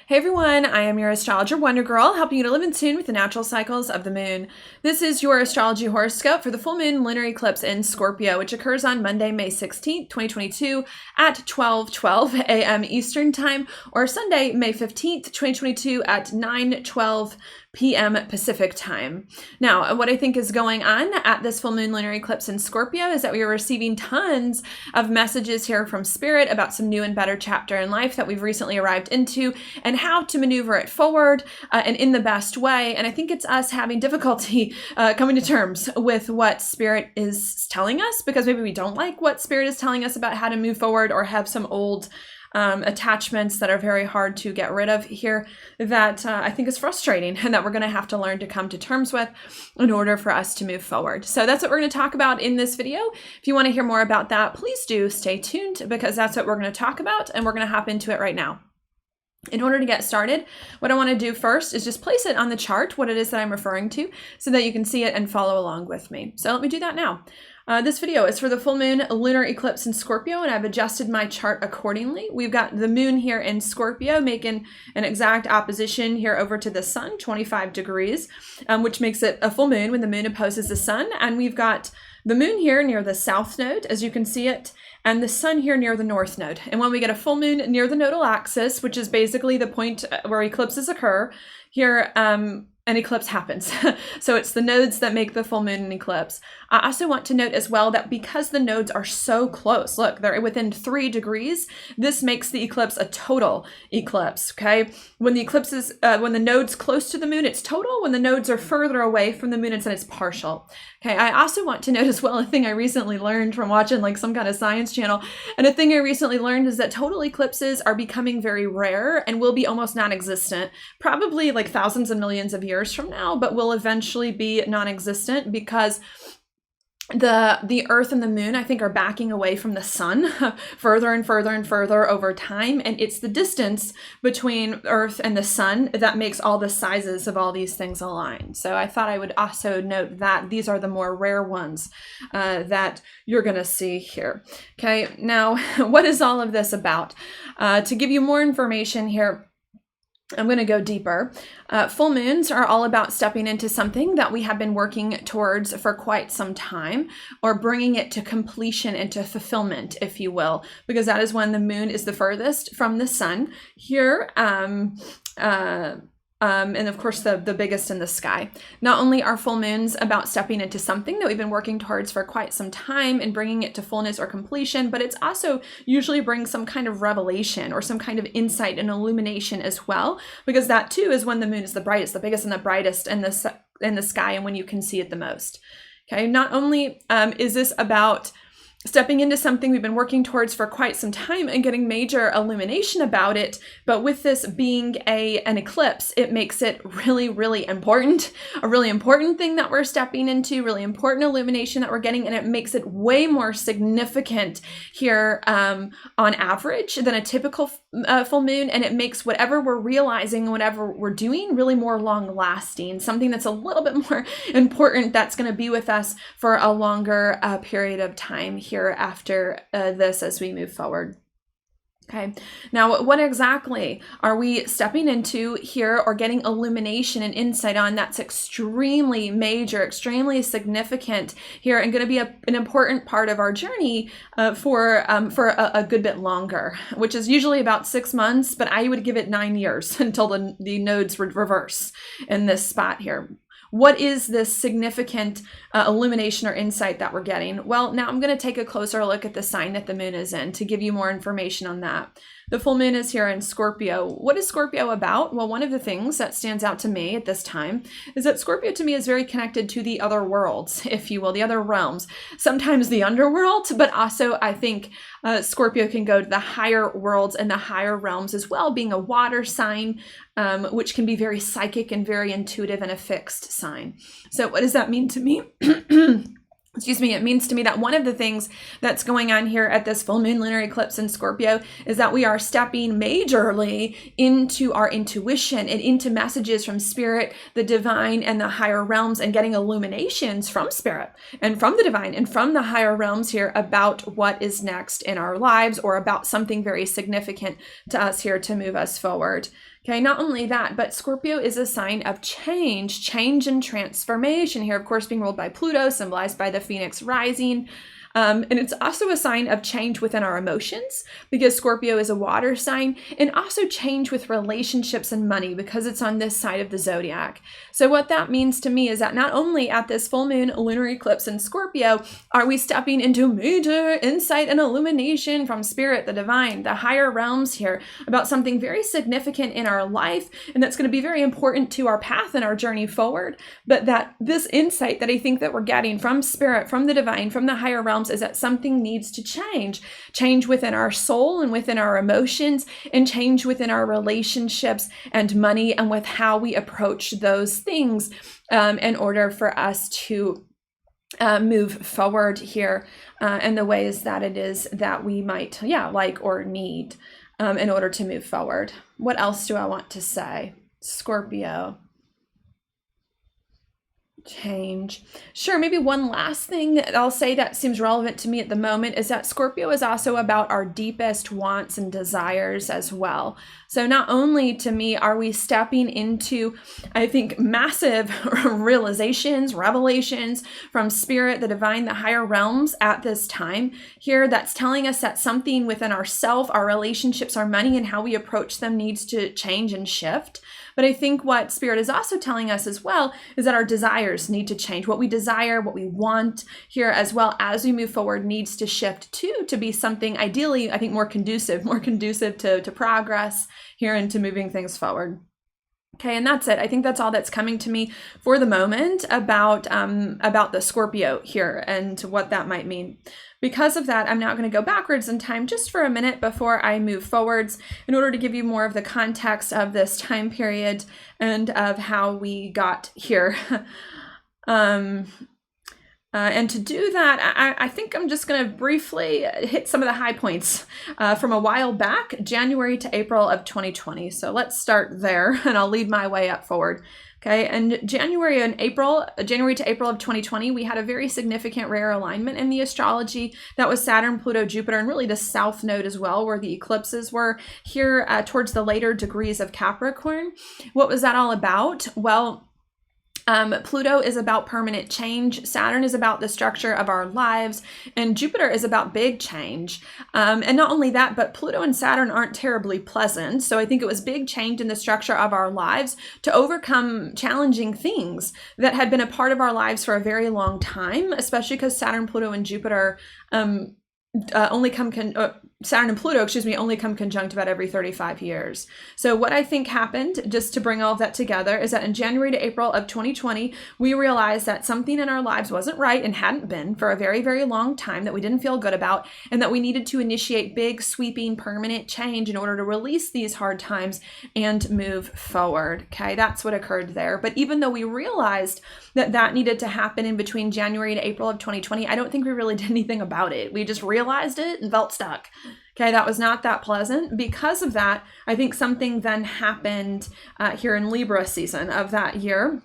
Hey everyone, I am your astrologer Wonder Girl, helping you to live in tune with the natural cycles of the moon. This is your astrology horoscope for the full moon lunar eclipse in Scorpio, which occurs on Monday, May 16th, 2022 at 12:12 a.m. Eastern Time, or Sunday, May 15th, 2022 at 9:12 p.m. Pacific Time. Now, what I think is going on at this full moon lunar eclipse in Scorpio is that we are receiving tons of messages here from Spirit about some new and better chapter in life that we've recently arrived into and how to maneuver it forward and in the best way. And I think it's us having difficulty coming to terms with what Spirit is telling us, because maybe we don't like what Spirit is telling us about how to move forward, or have some old attachments that are very hard to get rid of here that I think is frustrating, and that we're going to have to learn to come to terms with in order for us to move forward. So that's what we're going to talk about in this video. If you want to hear more about that, please do stay tuned, because that's what we're going to talk about, and we're going to hop into it right now. In order to get started, what I want to do first is just place it on the chart, what it is that I'm referring to, so that you can see it and follow along with me. So let me do that now. This video is for the full moon lunar eclipse in Scorpio, and I've adjusted my chart accordingly. We've got the moon here in Scorpio making an exact opposition here over to the sun, 25 degrees, which makes it a full moon when the moon opposes the sun. And we've got the moon here near the south node, as you can see it, and the sun here near the north node. And when we get a full moon near the nodal axis, which is basically the point where eclipses occur, here an eclipse happens. So it's the nodes that make the full moon an eclipse. I also want to note as well that because the nodes are so close, look, they're within 3 degrees, this makes the eclipse a total eclipse, okay? When the eclipse is, when the node's close to the moon, it's total. When the nodes are further away from the moon, it's partial. Okay, I also want to note as well, a thing I recently learned from watching like some kind of science channel, and a thing I recently learned is that total eclipses are becoming very rare and will be almost non-existent, probably like thousands of millions of years from now, but will eventually be non-existent, because the Earth and the moon, I think, are backing away from the sun further and further and further over time. And it's the distance between Earth and the sun that makes all the sizes of all these things align. So I thought I would also note that these are the more rare ones that you're going to see here. Okay, now what is all of this about? To give you more information here, I'm going to go deeper. Full moons are all about stepping into something that we have been working towards for quite some time, or bringing it to completion and to fulfillment, if you will, because that is when the moon is the furthest from the sun here. And of course, the biggest in the sky. Not only are full moons about stepping into something that we've been working towards for quite some time and bringing it to fullness or completion, but it's also usually brings some kind of revelation or some kind of insight and illumination as well, because that too is when the moon is the brightest, the biggest and the brightest in the sky, and when you can see it the most. Okay, not only is this about stepping into something we've been working towards for quite some time and getting major illumination about it, but with this being an eclipse, it makes it really, really important, a really important thing that we're stepping into, really important illumination that we're getting, and it makes it way more significant here on average than a typical full moon, and it makes whatever we're realizing, whatever we're doing, really more long lasting, something that's a little bit more important, that's going to be with us for a longer period of time here after this as we move forward. Okay, now what exactly are we stepping into here or getting illumination and insight on that's extremely major, extremely significant here, and going to be an important part of our journey for a good bit longer, which is usually about 6 months, but I would give it 9 years until the nodes reverse in this spot here. What is this significant illumination or insight that we're getting? Well, now I'm going to take a closer look at the sign that the moon is in to give you more information on that. The full moon is here in Scorpio. What is Scorpio about? Well, one of the things that stands out to me at this time is that Scorpio to me is very connected to the other worlds, if you will, the other realms, sometimes the underworld, but also I think Scorpio can go to the higher worlds and the higher realms as well, being a water sign, which can be very psychic and very intuitive and a fixed sign. So what does that mean to me? Excuse me, it means to me that one of the things that's going on here at this full moon lunar eclipse in Scorpio is that we are stepping majorly into our intuition and into messages from Spirit, the divine, and the higher realms, and getting illuminations from Spirit and from the divine and from the higher realms here about what is next in our lives, or about something very significant to us here to move us forward. Okay, not only that, but Scorpio is a sign of change and transformation here, of course, being ruled by Pluto, symbolized by the Phoenix rising. And it's also a sign of change within our emotions because Scorpio is a water sign, and also change with relationships and money because it's on this side of the zodiac. So what that means to me is that not only at this full moon lunar eclipse in Scorpio are we stepping into major insight and illumination from spirit, the divine, the higher realms here about something very significant in our life, and that's going to be very important to our path and our journey forward, but that this insight that I think that we're getting from spirit, from the divine, from the higher realms, is that something needs to change within our soul and within our emotions, and change within our relationships and money, and with how we approach those things in order for us to move forward here in the ways that it is that we might like or need in order to move forward. What else do I want to say? Scorpio. Change. Sure, maybe one last thing that I'll say that seems relevant to me at the moment is that Scorpio is also about our deepest wants and desires as well. So not only to me are we stepping into, I think, massive realizations, revelations from spirit, the divine, the higher realms at this time here, that's telling us that something within ourself, our relationships, our money, and how we approach them needs to change and shift. But I think what spirit is also telling us as well is that our desires need to change. What we desire, what we want here as well as we move forward needs to shift too, to be something ideally, I think, more conducive to progress here and to moving things forward. Okay, and that's it. I think that's all that's coming to me for the moment about the Scorpio here and what that might mean. Because of that, I'm now going to go backwards in time just for a minute before I move forwards in order to give you more of the context of this time period and of how we got here. And to do that, I think I'm just going to briefly hit some of the high points from a while back, January to April of 2020. So let's start there, and I'll lead my way up forward. Okay, and January to April of 2020, we had a very significant rare alignment in the astrology. That was Saturn, Pluto, Jupiter, and really the South Node as well, where the eclipses were here towards the later degrees of Capricorn. What was that all about? Well, Pluto is about permanent change, Saturn is about the structure of our lives, and Jupiter is about big change. And not only that, but Pluto and Saturn aren't terribly pleasant. So I think it was big change in the structure of our lives to overcome challenging things that had been a part of our lives for a very long time, especially because Saturn, Pluto, and Jupiter Saturn and Pluto, only come conjunct about every 35 years. So what I think happened, just to bring all of that together, is that in January to April of 2020, we realized that something in our lives wasn't right and hadn't been for a very, very long time that we didn't feel good about, and that we needed to initiate big, sweeping, permanent change in order to release these hard times and move forward. Okay, that's what occurred there. But even though we realized that that needed to happen in between January to April of 2020, I don't think we really did anything about it. We just realized it and felt stuck. Okay, that was not that pleasant. Because of that, I think something then happened here in Libra season of that year,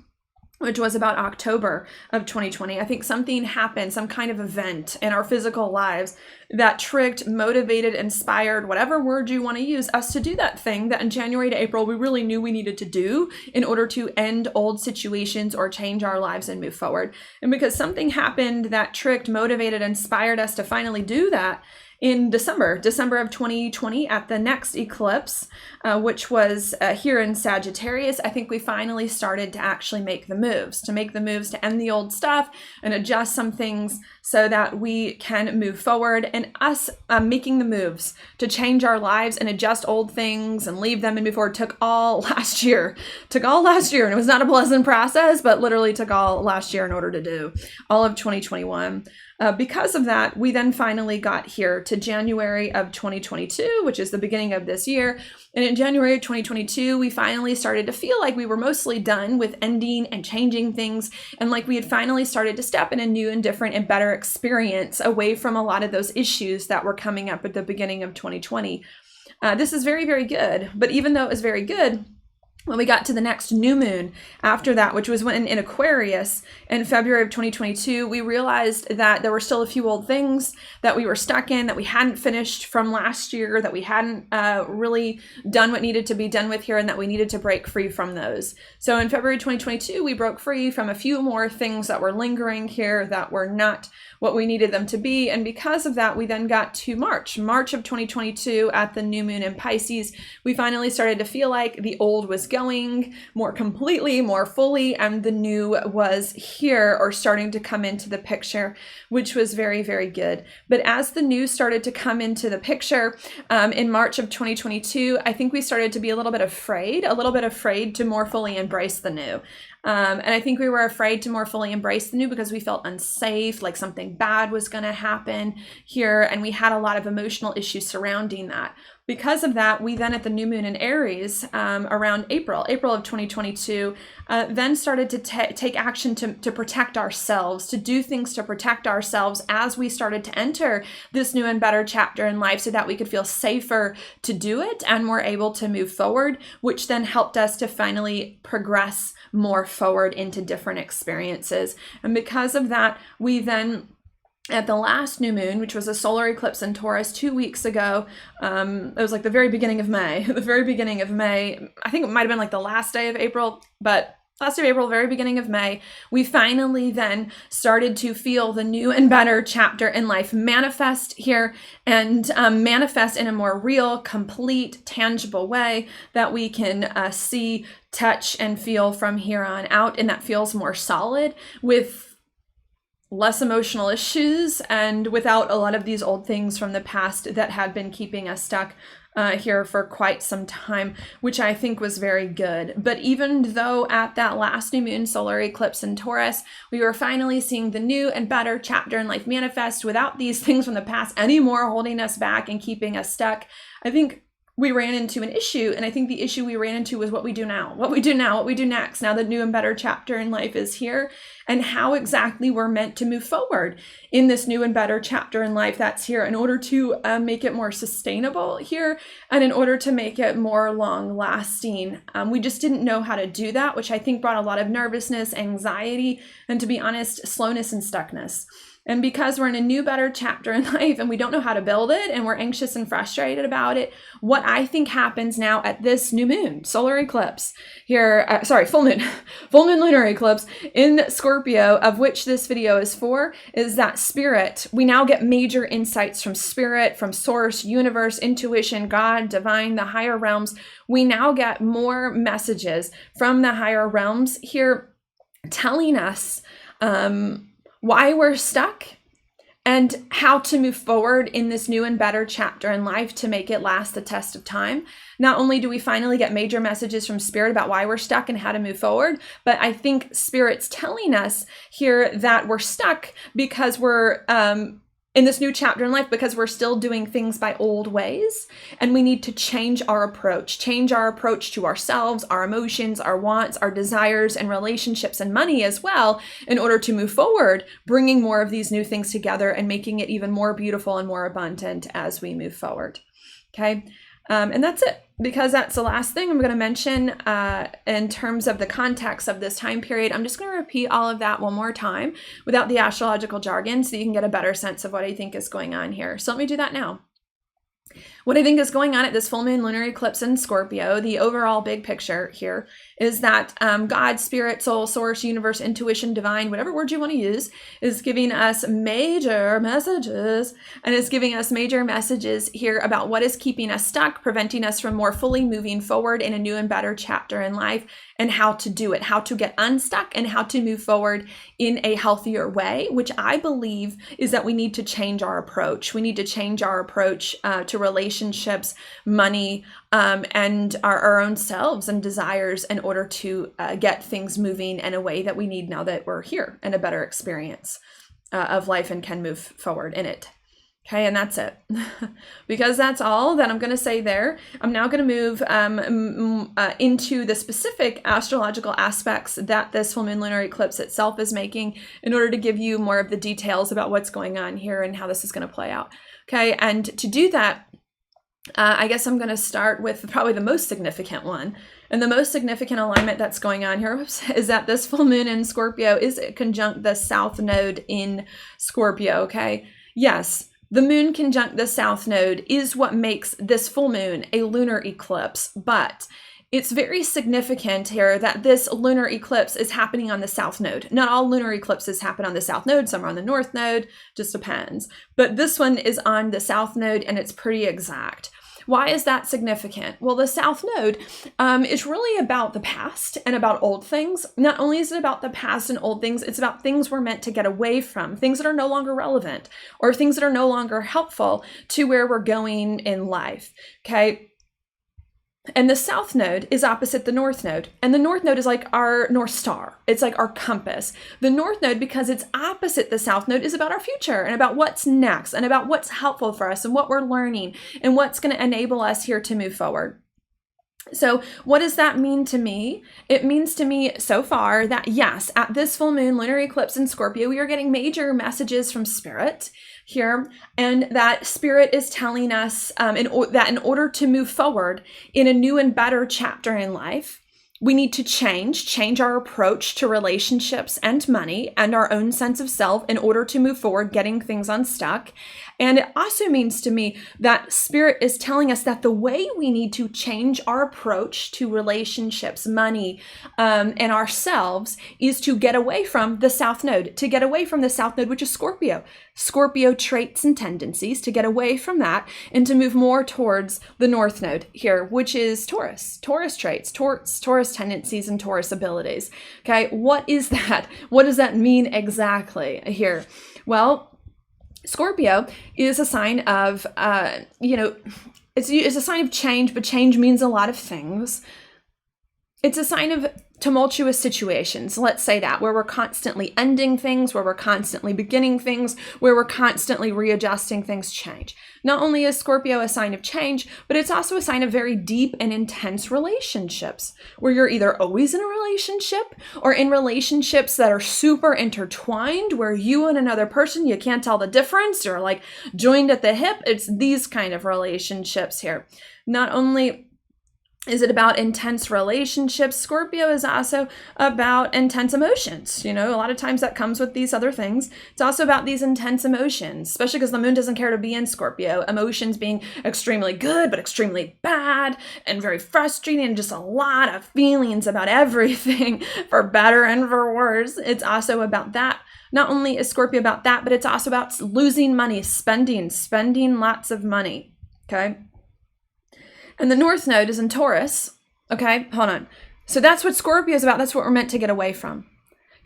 which was about October of 2020. I think something happened, some kind of event in our physical lives that trigged, motivated, inspired, whatever word you want to use, us to do that thing that in January to April we really knew we needed to do in order to end old situations or change our lives and move forward. And because something happened that tricked, motivated, inspired us to finally do that, in December of 2020 at the next eclipse, which was here in Sagittarius, I think we finally started to actually make the moves to end the old stuff and adjust some things so that we can move forward. And us making the moves to change our lives and adjust old things and leave them and move forward took all last year. And it was not a pleasant process, but literally took all last year in order to do all of 2021. Because of that, we then finally got here to January of 2022, which is the beginning of this year. And in January of 2022, we finally started to feel like we were mostly done with ending and changing things. And like we had finally started to step in a new and different and better experience away from a lot of those issues that were coming up at the beginning of 2020. This is very, very good. But even though it was very good, when we got to the next new moon after that, which was when in Aquarius in February of 2022, we realized that there were still a few old things that we were stuck in, that we hadn't finished from last year, that we hadn't really done what needed to be done with here, and that we needed to break free from those. So in February 2022, we broke free from a few more things that were lingering here that were not what we needed them to be. And because of that, we then got to March of 2022 at the new moon in Pisces. We finally started to feel like the old was going more completely, more fully, and the new was here or starting to come into the picture, which was very, very good. But as the new started to come into the picture in March of 2022, I think we started to be a little bit afraid to more fully embrace the new. And I think we were afraid to more fully embrace the new because we felt unsafe, like something bad was going to happen here. And we had a lot of emotional issues surrounding that. Because of that, we then at the new moon in Aries around April of 2022, then started to take action to protect ourselves, to do things to protect ourselves as we started to enter this new and better chapter in life so that we could feel safer to do it and more able to move forward, which then helped us to finally progress more forward into different experiences. And because of that, we then at the last new moon, which was a solar eclipse in Taurus 2 weeks ago, it was like the very beginning of May, I think it might have been like the last day of April, but last day of April, very beginning of May, we finally then started to feel the new and better chapter in life manifest here and manifest in a more real, complete, tangible way that we can see, touch, and feel from here on out. And that feels more solid with less emotional issues and without a lot of these old things from the past that had been keeping us stuck here for quite some time, which I think was very good. But even though at that last new moon solar eclipse in Taurus, we were finally seeing the new and better chapter in life manifest without these things from the past anymore holding us back and keeping us stuck, I think we ran into an issue. And I think the issue we ran into was what we do now, what we do next. Now the new and better chapter in life is here, and how exactly we're meant to move forward in this new and better chapter in life that's here in order to make it more sustainable here and in order to make it more long lasting. We just didn't know how to do that, which I think brought a lot of nervousness, anxiety, and to be honest, slowness and stuckness. And because we're in a new, better chapter in life and we don't know how to build it and we're anxious and frustrated about it, what I think happens now at this new moon, solar eclipse here, full moon lunar eclipse in Scorpio, of which this video is for, is that spirit, we now get major insights from spirit, from source, universe, intuition, God, divine, the higher realms. We now get more messages from the higher realms here telling us, why we're stuck and how to move forward in this new and better chapter in life to make it last the test of time. Not only do we finally get major messages from spirit about why we're stuck and how to move forward, but I think spirit's telling us here that we're stuck because we're in this new chapter in life because we're still doing things by old ways, and we need to change our approach to ourselves, our emotions, our wants, our desires, and relationships and money as well in order to move forward, bringing more of these new things together and making it even more beautiful and more abundant as we move forward. Okay. And that's it, because that's the last thing I'm going to mention in terms of the context of this time period. I'm just going to repeat all of that one more time without the astrological jargon so you can get a better sense of what I think is going on here. So let me do that now. What I think is going on at this full moon lunar eclipse in Scorpio, the overall big picture here, is that God, spirit, soul, source, universe, intuition, divine, whatever word you want to use, is giving us major messages, and is giving us major messages here about what is keeping us stuck, preventing us from more fully moving forward in a new and better chapter in life, and how to do it, how to get unstuck, and how to move forward in a healthier way, which I believe is that we need to change our approach. We need to change our approach to relationships, money, and our own selves and desires in order to get things moving in a way that we need now that we're here and a better experience of life and can move forward in it. Okay, and that's it. Because that's all that I'm going to say there. I'm now going to move into the specific astrological aspects that this full moon lunar eclipse itself is making in order to give you more of the details about what's going on here and how this is going to play out. Okay, and to do that, I guess I'm going to start with probably the most significant one, And the most significant alignment that's going on here is that this full moon in Scorpio is conjunct the south node in Scorpio, okay? Yes, the moon conjunct the south node is what makes this full moon a lunar eclipse, but it's very significant here that this lunar eclipse is happening on the south node. Not all lunar eclipses happen on the south node, some are on the north node, just depends. But this one is on the south node and it's pretty exact. Why is that significant? Well, the south node is really about the past and about old things. Not only is it about the past and old things, it's about things we're meant to get away from, things that are no longer relevant or things that are no longer helpful to where we're going in life, okay? And the south node is opposite the north node. And the north node is like our North Star. It's like our compass. The north node, because it's opposite the south node, is about our future and about what's next and about what's helpful for us and what we're learning and what's going to enable us here to move forward. So what does that mean to me? It means to me so far that yes, at this full moon lunar eclipse in Scorpio, we are getting major messages from Spirit here, and that Spirit is telling us that in order to move forward in a new and better chapter in life, we need to change our approach to relationships and money and our own sense of self in order to move forward, getting things unstuck. And it also means to me that Spirit is telling us that the way we need to change our approach to relationships, money, and ourselves is to get away from the south node, which is Scorpio. Scorpio traits and tendencies, to get away from that and to move more towards the north node here, which is Taurus traits, Taurus tendencies, and Taurus abilities. Okay, what is that? What does that mean exactly here? Well, Scorpio is a sign of, it's a sign of change, but change means a lot of things. It's a sign of tumultuous situations, let's say that, where we're constantly ending things, where we're constantly beginning things, where we're constantly readjusting things, change. Not only is Scorpio a sign of change, but it's also a sign of very deep and intense relationships, where you're either always in a relationship or in relationships that are super intertwined, where you and another person, you can't tell the difference, you're like joined at the hip. It's these kind of relationships here. Not only is it about intense relationships, Scorpio is also about intense emotions. A lot of times that comes with these other things. It's also about these intense emotions, especially because the moon doesn't care to be in Scorpio. Emotions being extremely good, but extremely bad and very frustrating, and just a lot of feelings about everything for better and for worse. It's also about that. Not only is Scorpio about that, but it's also about losing money, spending lots of money, okay? And the north node is in Taurus. Okay, hold on. So that's what Scorpio is about. That's what we're meant to get away from.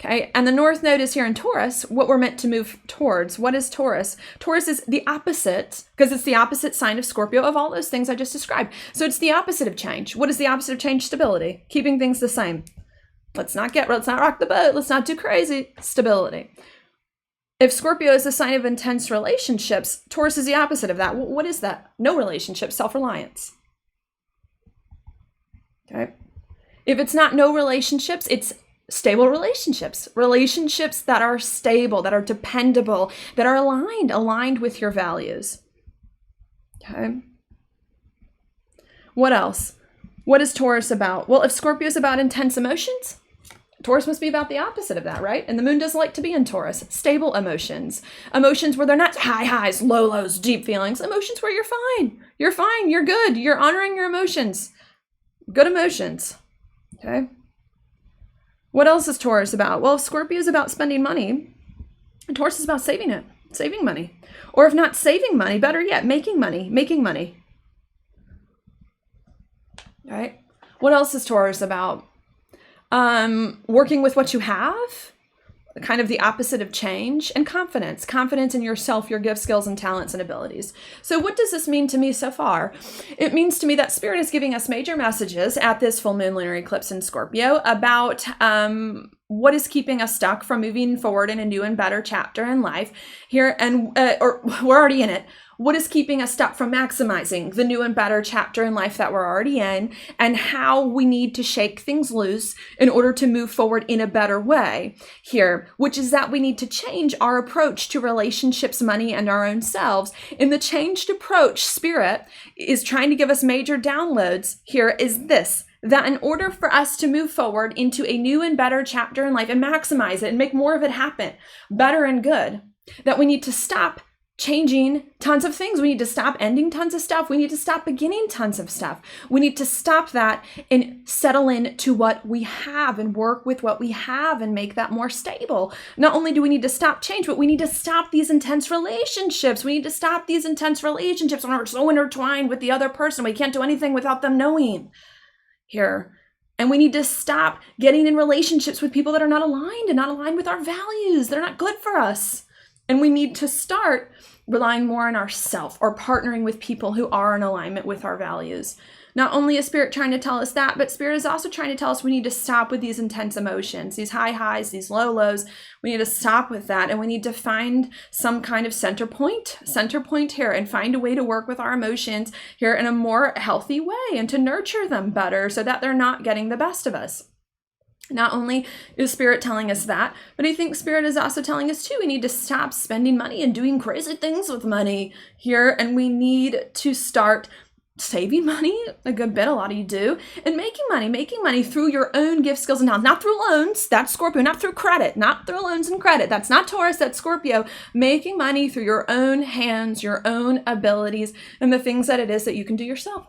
Okay, and the north node is here in Taurus, what we're meant to move towards. What is Taurus? Taurus is the opposite, because it's the opposite sign of Scorpio of all those things I just described. So it's the opposite of change. What is the opposite of change? Stability, keeping things the same. Let's not rock the boat. Let's not do crazy. Stability. If Scorpio is a sign of intense relationships, Taurus is the opposite of that. What is that? No relationships, self-reliance. Okay. If it's not no relationships, it's stable relationships that are stable, that are dependable, that are aligned with your values. Okay. What else? What is Taurus about? Well, if Scorpio is about intense emotions, Taurus must be about the opposite of that, right? And the moon doesn't like to be in Taurus. Stable emotions where they're not high highs, low lows, deep feelings, emotions where you're fine, you're good, you're honoring your emotions. Good emotions, okay? What else is Taurus about? Well, if Scorpio is about spending money, Taurus is about saving money. Or if not saving money, better yet, making money. All right? What else is Taurus about? Working with what you have, kind of the opposite of change, and confidence in yourself, your gifts, skills, and talents and abilities. So what does this mean to me so far? It means to me that Spirit is giving us major messages at this full moon lunar eclipse in Scorpio about what is keeping us stuck from moving forward in a new and better chapter in life here, and or we're already in it. What is keeping us stuck from maximizing the new and better chapter in life that we're already in, and how we need to shake things loose in order to move forward in a better way here, which is that we need to change our approach to relationships, money, and our own selves. In the changed approach, Spirit is trying to give us major downloads here is this, that in order for us to move forward into a new and better chapter in life and maximize it and make more of it happen, better and good, that we need to stop changing tons of things. We need to stop ending tons of stuff. We need to stop beginning tons of stuff. We need to stop that and settle in to what we have and work with what we have and make that more stable. Not only do we need to stop change, but we need to stop these intense relationships. We need to stop these intense relationships when we're so intertwined with the other person. We can't do anything without them knowing here. And we need to stop getting in relationships with people that are not aligned and not aligned with our values. They're not good for us. And we need to start relying more on ourselves or partnering with people who are in alignment with our values. Not only is Spirit trying to tell us that, but Spirit is also trying to tell us we need to stop with these intense emotions, these high highs, these low lows. We need to stop with that. And we need to find some kind of center point here and find a way to work with our emotions here in a more healthy way and to nurture them better so that they're not getting the best of us. Not only is Spirit telling us that, but I think Spirit is also telling us too, we need to stop spending money and doing crazy things with money here. And we need to start saving money, a good bit, a lot of you do, and making money through your own gift, skills, and talents, not through loans. That's Scorpio, not through credit, not through loans and credit. That's not Taurus, that's Scorpio. Making money through your own hands, your own abilities, and the things that it is that you can do yourself.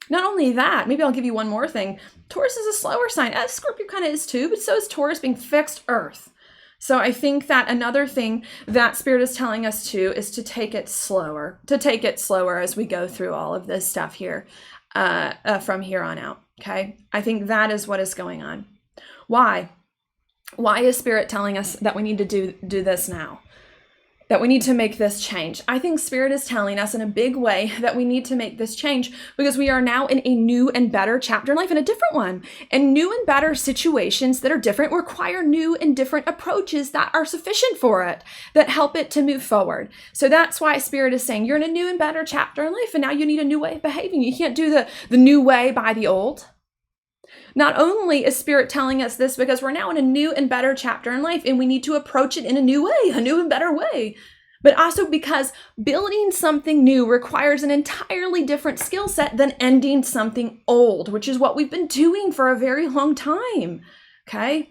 Not only that, maybe I'll give you one more thing. Taurus is a slower sign, as Scorpio kind of is too, but so is Taurus being fixed Earth. So I think that another thing that Spirit is telling us too is to take it slower, as we go through all of this stuff here from here on out, okay? I think that is what is going on. Why? Why is Spirit telling us that we need to do this now? That we need to make this change. I think Spirit is telling us in a big way that we need to make this change because we are now in a new and better chapter in life, and a different one. And new and better situations that are different require new and different approaches that are sufficient for it, that help it to move forward. So that's why Spirit is saying you're in a new and better chapter in life, and now you need a new way of behaving. You can't do the new way by the old. Not only is Spirit telling us this because we're now in a new and better chapter in life and we need to approach it in a new way, a new and better way, but also because building something new requires an entirely different skill set than ending something old, which is what we've been doing for a very long time, okay?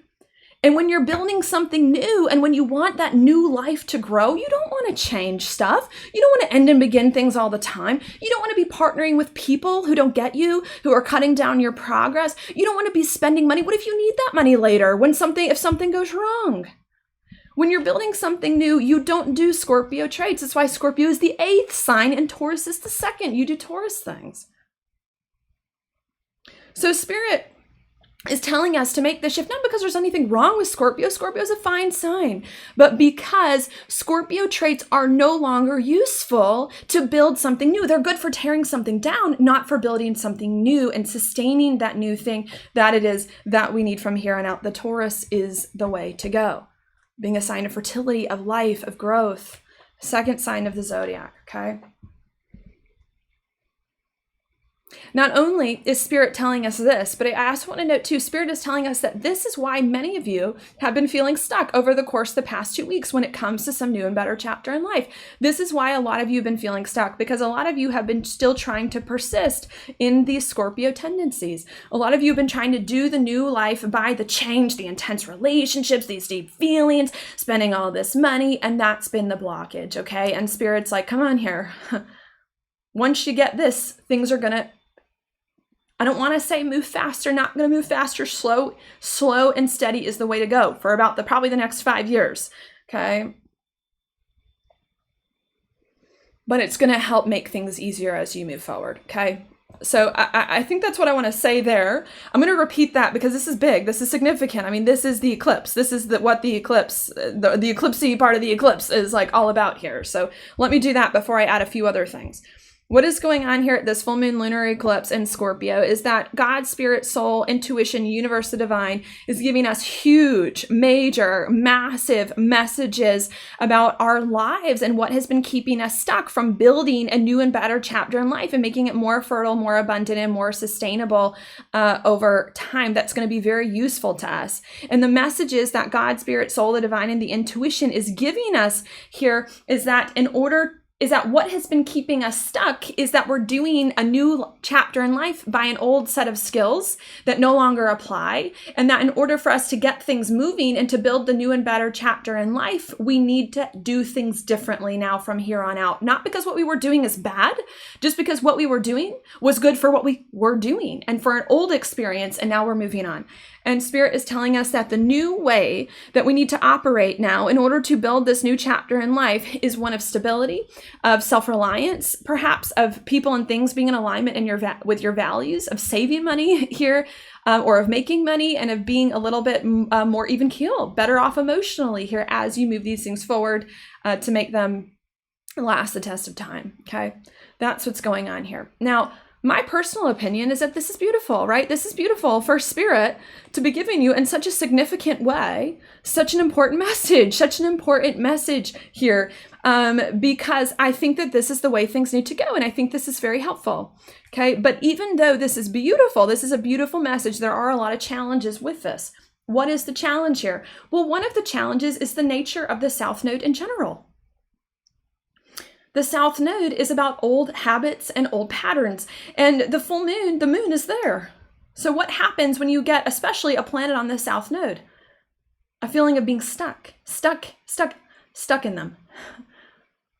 And when you're building something new and when you want that new life to grow, you don't want to change stuff. You don't want to end and begin things all the time. You don't want to be partnering with people who don't get you, who are cutting down your progress. You don't want to be spending money. What if you need that money later if something goes wrong? When you're building something new, you don't do Scorpio traits. That's why Scorpio is the 8th sign and Taurus is the 2nd. You do Taurus things. So Spirit is telling us to make the shift, not because there's anything wrong with Scorpio. Scorpio is a fine sign, but because Scorpio traits are no longer useful to build something new. They're good for tearing something down, not for building something new and sustaining that new thing that it is that we need from here on out. The Taurus is the way to go, being a sign of fertility, of life, of growth. 2nd sign of the zodiac, okay? Not only is Spirit telling us this, but I also want to note too, Spirit is telling us that this is why many of you have been feeling stuck over the course of the past 2 weeks when it comes to some new and better chapter in life. This is why a lot of you have been feeling stuck, because a lot of you have been still trying to persist in these Scorpio tendencies. A lot of you have been trying to do the new life by the change, the intense relationships, these deep feelings, spending all this money, and that's been the blockage, okay? And Spirit's like, come on here. Once you get this, things are gonna, I don't want to say move faster, not going to move faster. Slow and steady is the way to go for about probably the next 5 years. Okay. But it's going to help make things easier as you move forward. Okay. So I think that's what I want to say there. I'm going to repeat that because this is big. This is significant. I mean, this is the eclipse. This is what the eclipse, the eclipsy part of the eclipse is like all about here. So let me do that before I add a few other things. What is going on here at this full moon lunar eclipse in Scorpio is that God, Spirit, Soul, Intuition, Universe, the Divine is giving us huge, major, massive messages about our lives and what has been keeping us stuck from building a new and better chapter in life and making it more fertile, more abundant, and more sustainable over time. That's going to be very useful to us. And the messages that God, Spirit, Soul, the Divine, and the Intuition is giving us here is that is that what has been keeping us stuck is that we're doing a new chapter in life by an old set of skills that no longer apply. And that in order for us to get things moving and to build the new and better chapter in life, we need to do things differently now from here on out. Not because what we were doing is bad, just because what we were doing was good for what we were doing and for an old experience. And now we're moving on. And Spirit is telling us that the new way that we need to operate now in order to build this new chapter in life is one of stability, of self-reliance, perhaps of people and things being in alignment with your values, of saving money here, or of making money, and of being a little bit more even keel, better off emotionally here as you move these things forward to make them last the test of time. Okay, that's what's going on here. Now, my personal opinion is that this is beautiful, right? This is beautiful for Spirit to be giving you in such a significant way, such an important message here, because I think that this is the way things need to go. And I think this is very helpful. Okay. But even though this is beautiful, this is a beautiful message, there are a lot of challenges with this. What is the challenge here? Well, one of the challenges is the nature of the South Node in general. The South Node is about old habits and old patterns. And the full moon, the moon is there. So what happens when you get, especially a planet on the South Node? A feeling of being stuck in them.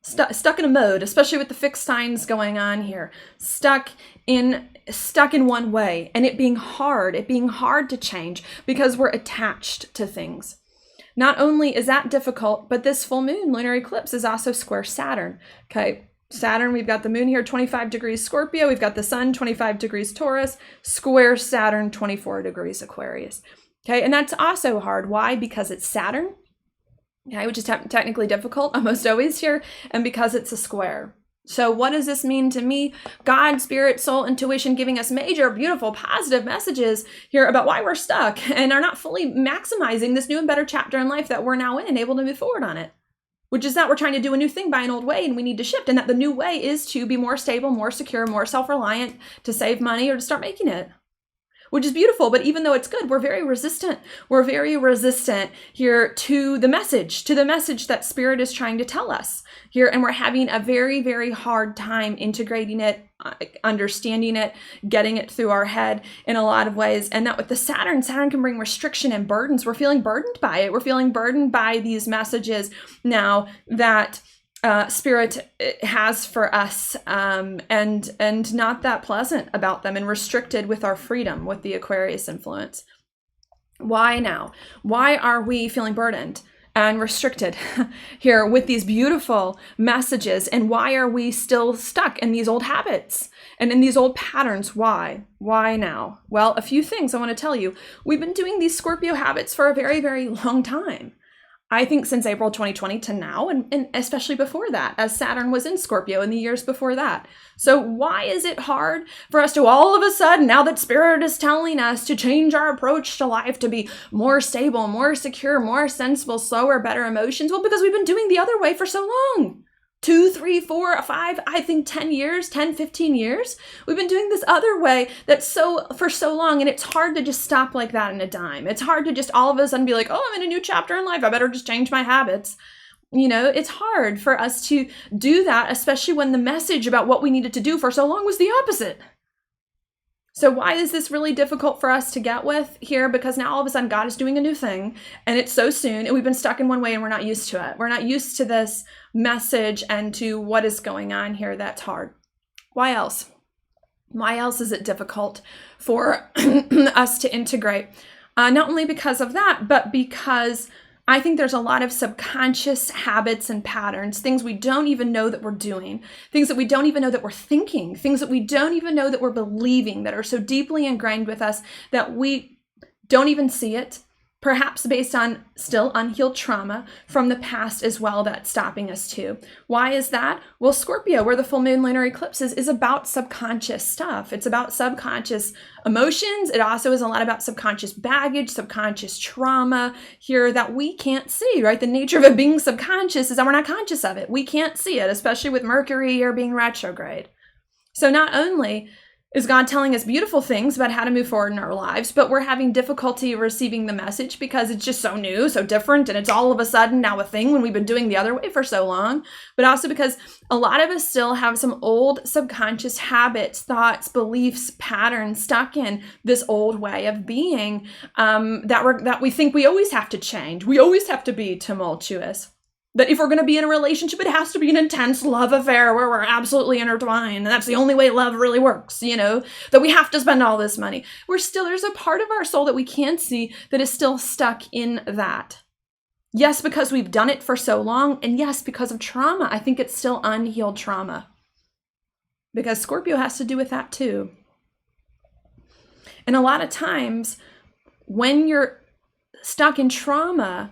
Stuck in a mode, especially with the fixed signs going on here. Stuck in one way, and it being hard to change because we're attached to things. Not only is that difficult, but this full moon lunar eclipse is also square Saturn. Okay, Saturn, we've got the moon here, 25 degrees Scorpio. We've got the sun, 25 degrees Taurus, square Saturn, 24 degrees Aquarius. Okay, and that's also hard. Why? Because it's Saturn, okay, which is technically difficult almost always here, and because it's a square. So what does this mean to me? God, Spirit, Soul, Intuition giving us major, beautiful, positive messages here about why we're stuck and are not fully maximizing this new and better chapter in life that we're now in and able to move forward on it. Which is that we're trying to do a new thing by an old way and we need to shift, and that the new way is to be more stable, more secure, more self-reliant, to save money or to start making it. Which is beautiful, but even though it's good, we're very resistant. We're very resistant here to the message that Spirit is trying to tell us here. And we're having a very, very hard time integrating it, understanding it, getting it through our head in a lot of ways. And that with the Saturn can bring restriction and burdens. We're feeling burdened by it. We're feeling burdened by these messages now that Spirit has for us, and not that pleasant about them, and restricted with our freedom with the Aquarius influence. Why now? Why are we feeling burdened and restricted here with these beautiful messages? And why are we still stuck in these old habits and in these old patterns? Why? Why now? Well, a few things I want to tell you. We've been doing these Scorpio habits for a very, very long time. I think since April 2020 to now, and especially before that, as Saturn was in Scorpio in the years before that. So why is it hard for us to all of a sudden, now that Spirit is telling us to change our approach to life, to be more stable, more secure, more sensible, slower, better emotions? Well, because we've been doing the other way for so long. 2, 3, 4, 5, I think 10 years, 10, 15 years. We've been doing this other way for so long, and it's hard to just stop like that in a dime. It's hard to just all of a sudden be like, oh, I'm in a new chapter in life. I better just change my habits. You know, it's hard for us to do that, especially when the message about what we needed to do for so long was the opposite. So why is this really difficult for us to get with here? Because now all of a sudden God is doing a new thing, and it's so soon, and we've been stuck in one way and we're not used to it. We're not used to this message and to what is going on here. That's hard. Why else? Why else is it difficult for us to integrate? Not only because of that, but because I think there's a lot of subconscious habits and patterns, things we don't even know that we're doing, things that we don't even know that we're thinking, things that we don't even know that we're believing, that are so deeply ingrained with us that we don't even see it, perhaps based on still unhealed trauma from the past as well that's stopping us too. Why is that? Well, Scorpio, where the full moon lunar eclipse is about subconscious stuff. It's about subconscious emotions. It also is a lot about subconscious baggage, subconscious trauma here that we can't see, right? The nature of it being subconscious is that we're not conscious of it. We can't see it, especially with Mercury here being retrograde. So not only Is God telling us beautiful things about how to move forward in our lives, but we're having difficulty receiving the message because it's just so new, so different, and it's all of a sudden now a thing when we've been doing the other way for so long. But also because a lot of us still have some old subconscious habits, thoughts, beliefs, patterns stuck in this old way of being that we think we always have to change. We always have to be tumultuous. That if we're going to be in a relationship, it has to be an intense love affair where we're absolutely intertwined. And that's the only way love really works, that we have to spend all this money. There's a part of our soul that we can't see that is still stuck in that. Yes, because we've done it for so long. And yes, because of trauma. I think it's still unhealed trauma. Because Scorpio has to do with that too. And a lot of times when you're stuck in trauma,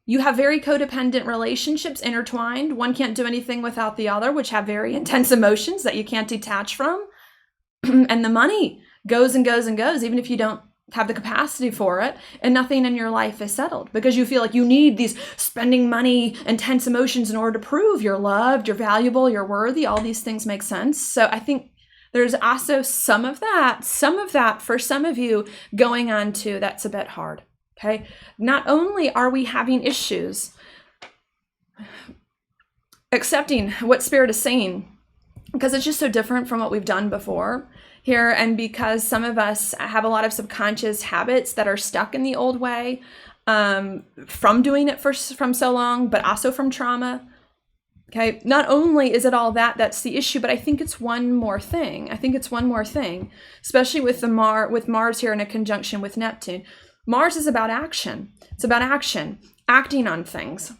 you have very codependent relationships intertwined. One can't do anything without the other, which have very intense emotions that you can't detach from. And the money goes and goes and goes, even if you don't have the capacity for it, and nothing in your life is settled because you feel like you need these spending money, intense emotions in order to prove you're loved, you're valuable, you're worthy. All these things make sense. So I think there's also some of that for some of you going on too. That's a bit hard. Okay, not only are we having issues accepting what Spirit is saying, because it's just so different from what we've done before here, and because some of us have a lot of subconscious habits that are stuck in the old way from doing it from so long, but also from trauma. Okay, not only is it all that's the issue, but I think it's one more thing. Especially with with Mars here in a conjunction with Neptune. Mars is about action. It's about action, acting on things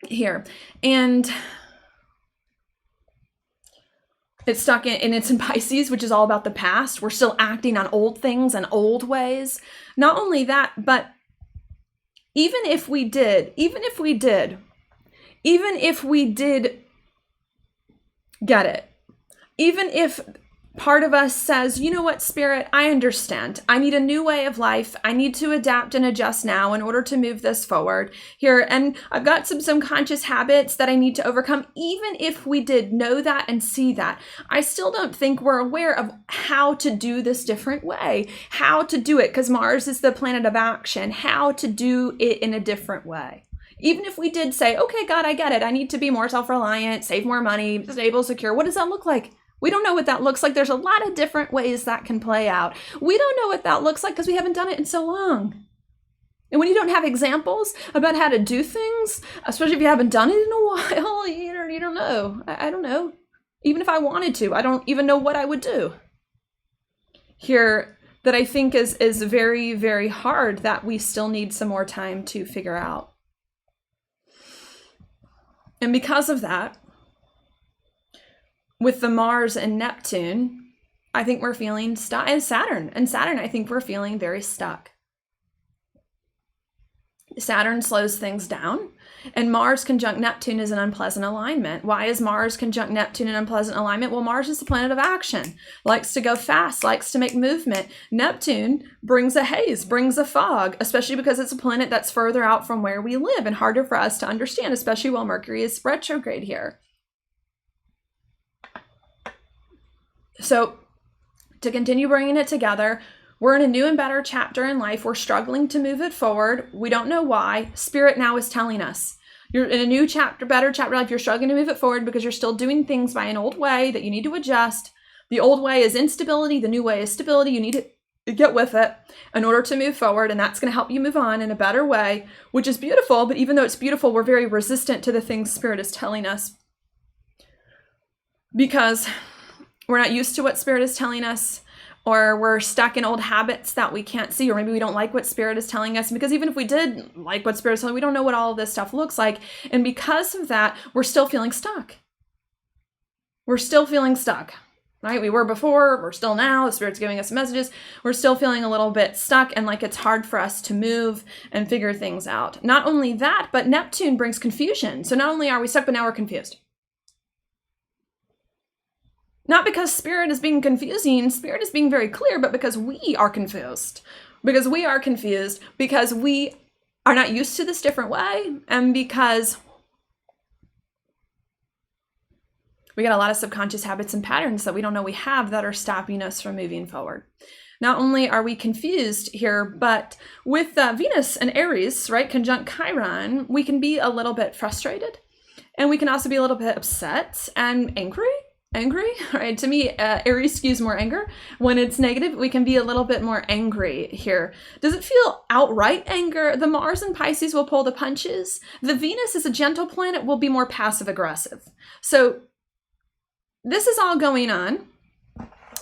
here. And it's stuck in, and it's in Pisces, which is all about the past. We're still acting on old things and old ways. Not only that, but even if we did get it, even if part of us says, you know what, Spirit, I understand. I need a new way of life. I need to adapt and adjust now in order to move this forward here. And I've got some conscious habits that I need to overcome. Even if we did know that and see that, I still don't think we're aware of how to do this different way, how to do it, because Mars is the planet of action, how to do it in a different way. Even if we did say, okay, God, I get it. I need to be more self-reliant, save more money, stable, secure. What does that look like? We don't know what that looks like. There's a lot of different ways that can play out. We don't know what that looks like because we haven't done it in so long. And when you don't have examples about how to do things, especially if you haven't done it in a while, you don't know. I don't know. Even if I wanted to, I don't even know what I would do. Here, that I think is very, very hard, that we still need some more time to figure out. And because of that, with the Mars and Neptune, I think we're feeling stuck. And Saturn, I think we're feeling very stuck. Saturn slows things down, and Mars conjunct Neptune is an unpleasant alignment. Why is Mars conjunct Neptune an unpleasant alignment? Well, Mars is the planet of action, likes to go fast, likes to make movement. Neptune brings a haze, brings a fog, especially because it's a planet that's further out from where we live and harder for us to understand, especially while Mercury is retrograde here. So to continue bringing it together, we're in a new and better chapter in life. We're struggling to move it forward. We don't know why. Spirit now is telling us you're in a new chapter, better chapter life. You're struggling to move it forward because you're still doing things by an old way that you need to adjust. The old way is instability. The new way is stability. You need to get with it in order to move forward. And that's going to help you move on in a better way, which is beautiful. But even though it's beautiful, we're very resistant to the things Spirit is telling us because we're not used to what Spirit is telling us, or we're stuck in old habits that we can't see, or maybe we don't like what Spirit is telling us, because even if we did like what Spirit is telling us, we don't know what all of this stuff looks like. And because of that, we're still feeling stuck. Right? We were before, we're still now. The Spirit's giving us messages. We're still feeling a little bit stuck and like it's hard for us to move and figure things out. Not only that, but Neptune brings confusion. So not only are we stuck, but now we're confused. Not because Spirit is being confusing, Spirit is being very clear, but because we are confused. Because we are not used to this different way, and because We got a lot of subconscious habits and patterns that we don't know we have that are stopping us from moving forward. Not only are we confused here, but with Venus and Aries, right, conjunct Chiron, we can be a little bit frustrated, and we can also be a little bit upset and angry, right? To me, Aries skews more anger. When it's negative, we can be a little bit more angry here. Does it feel outright anger? The Mars and Pisces will pull the punches. The Venus is a gentle planet, will be more passive aggressive. So this is all going on.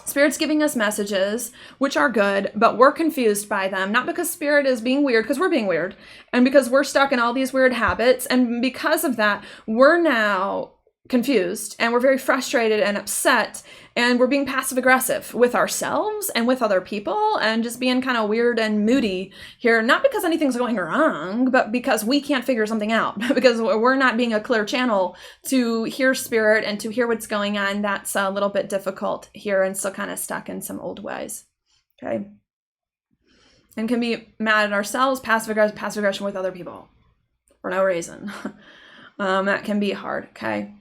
Spirit's giving us messages, which are good, but we're confused by them. Not because Spirit is being weird, because we're being weird, and because we're stuck in all these weird habits. And because of that, we're now confused, and we're very frustrated and upset, and we're being passive aggressive with ourselves and with other people, and just being kind of weird and moody here. Not because anything's going wrong, but because we can't figure something out, because we're not being a clear channel to hear Spirit and to hear what's going on. That's a little bit difficult here, and still kind of stuck in some old ways. Okay. And can be mad at ourselves, passive aggression with other people for no reason. That can be hard. Okay.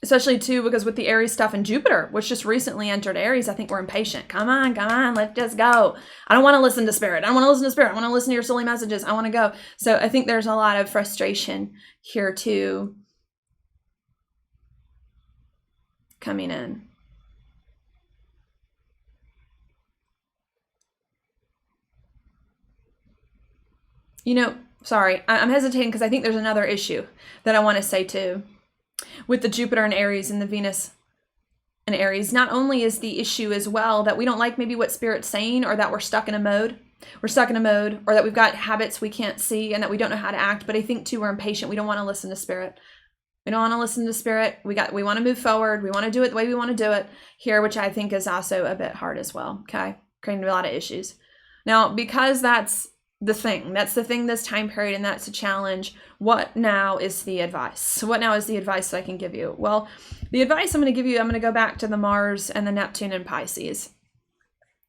Especially too, because with the Aries stuff and Jupiter, which just recently entered Aries, I think we're impatient. Come on, let's just go. I don't want to listen to Spirit. I want to listen to your silly messages. I want to go. So I think there's a lot of frustration here too coming in. Sorry, I'm hesitating because I think there's another issue that I want to say too. With the Jupiter and Aries and the Venus and Aries, not only is the issue as well that we don't like maybe what Spirit's saying, or that we're stuck in a mode, or that we've got habits we can't see and that we don't know how to act, but I think too we're impatient. We don't want to listen to Spirit. We don't want to listen to Spirit. We want to move forward. We want to do it the way we want to do it here, which I think is also a bit hard as well. Okay, creating a lot of issues. Now, because that's the thing this time period, and that's a challenge. What now is the advice? So what now is the advice that I can give you? Well, the advice I'm going to give you, I'm going to go back to the Mars and the Neptune and Pisces.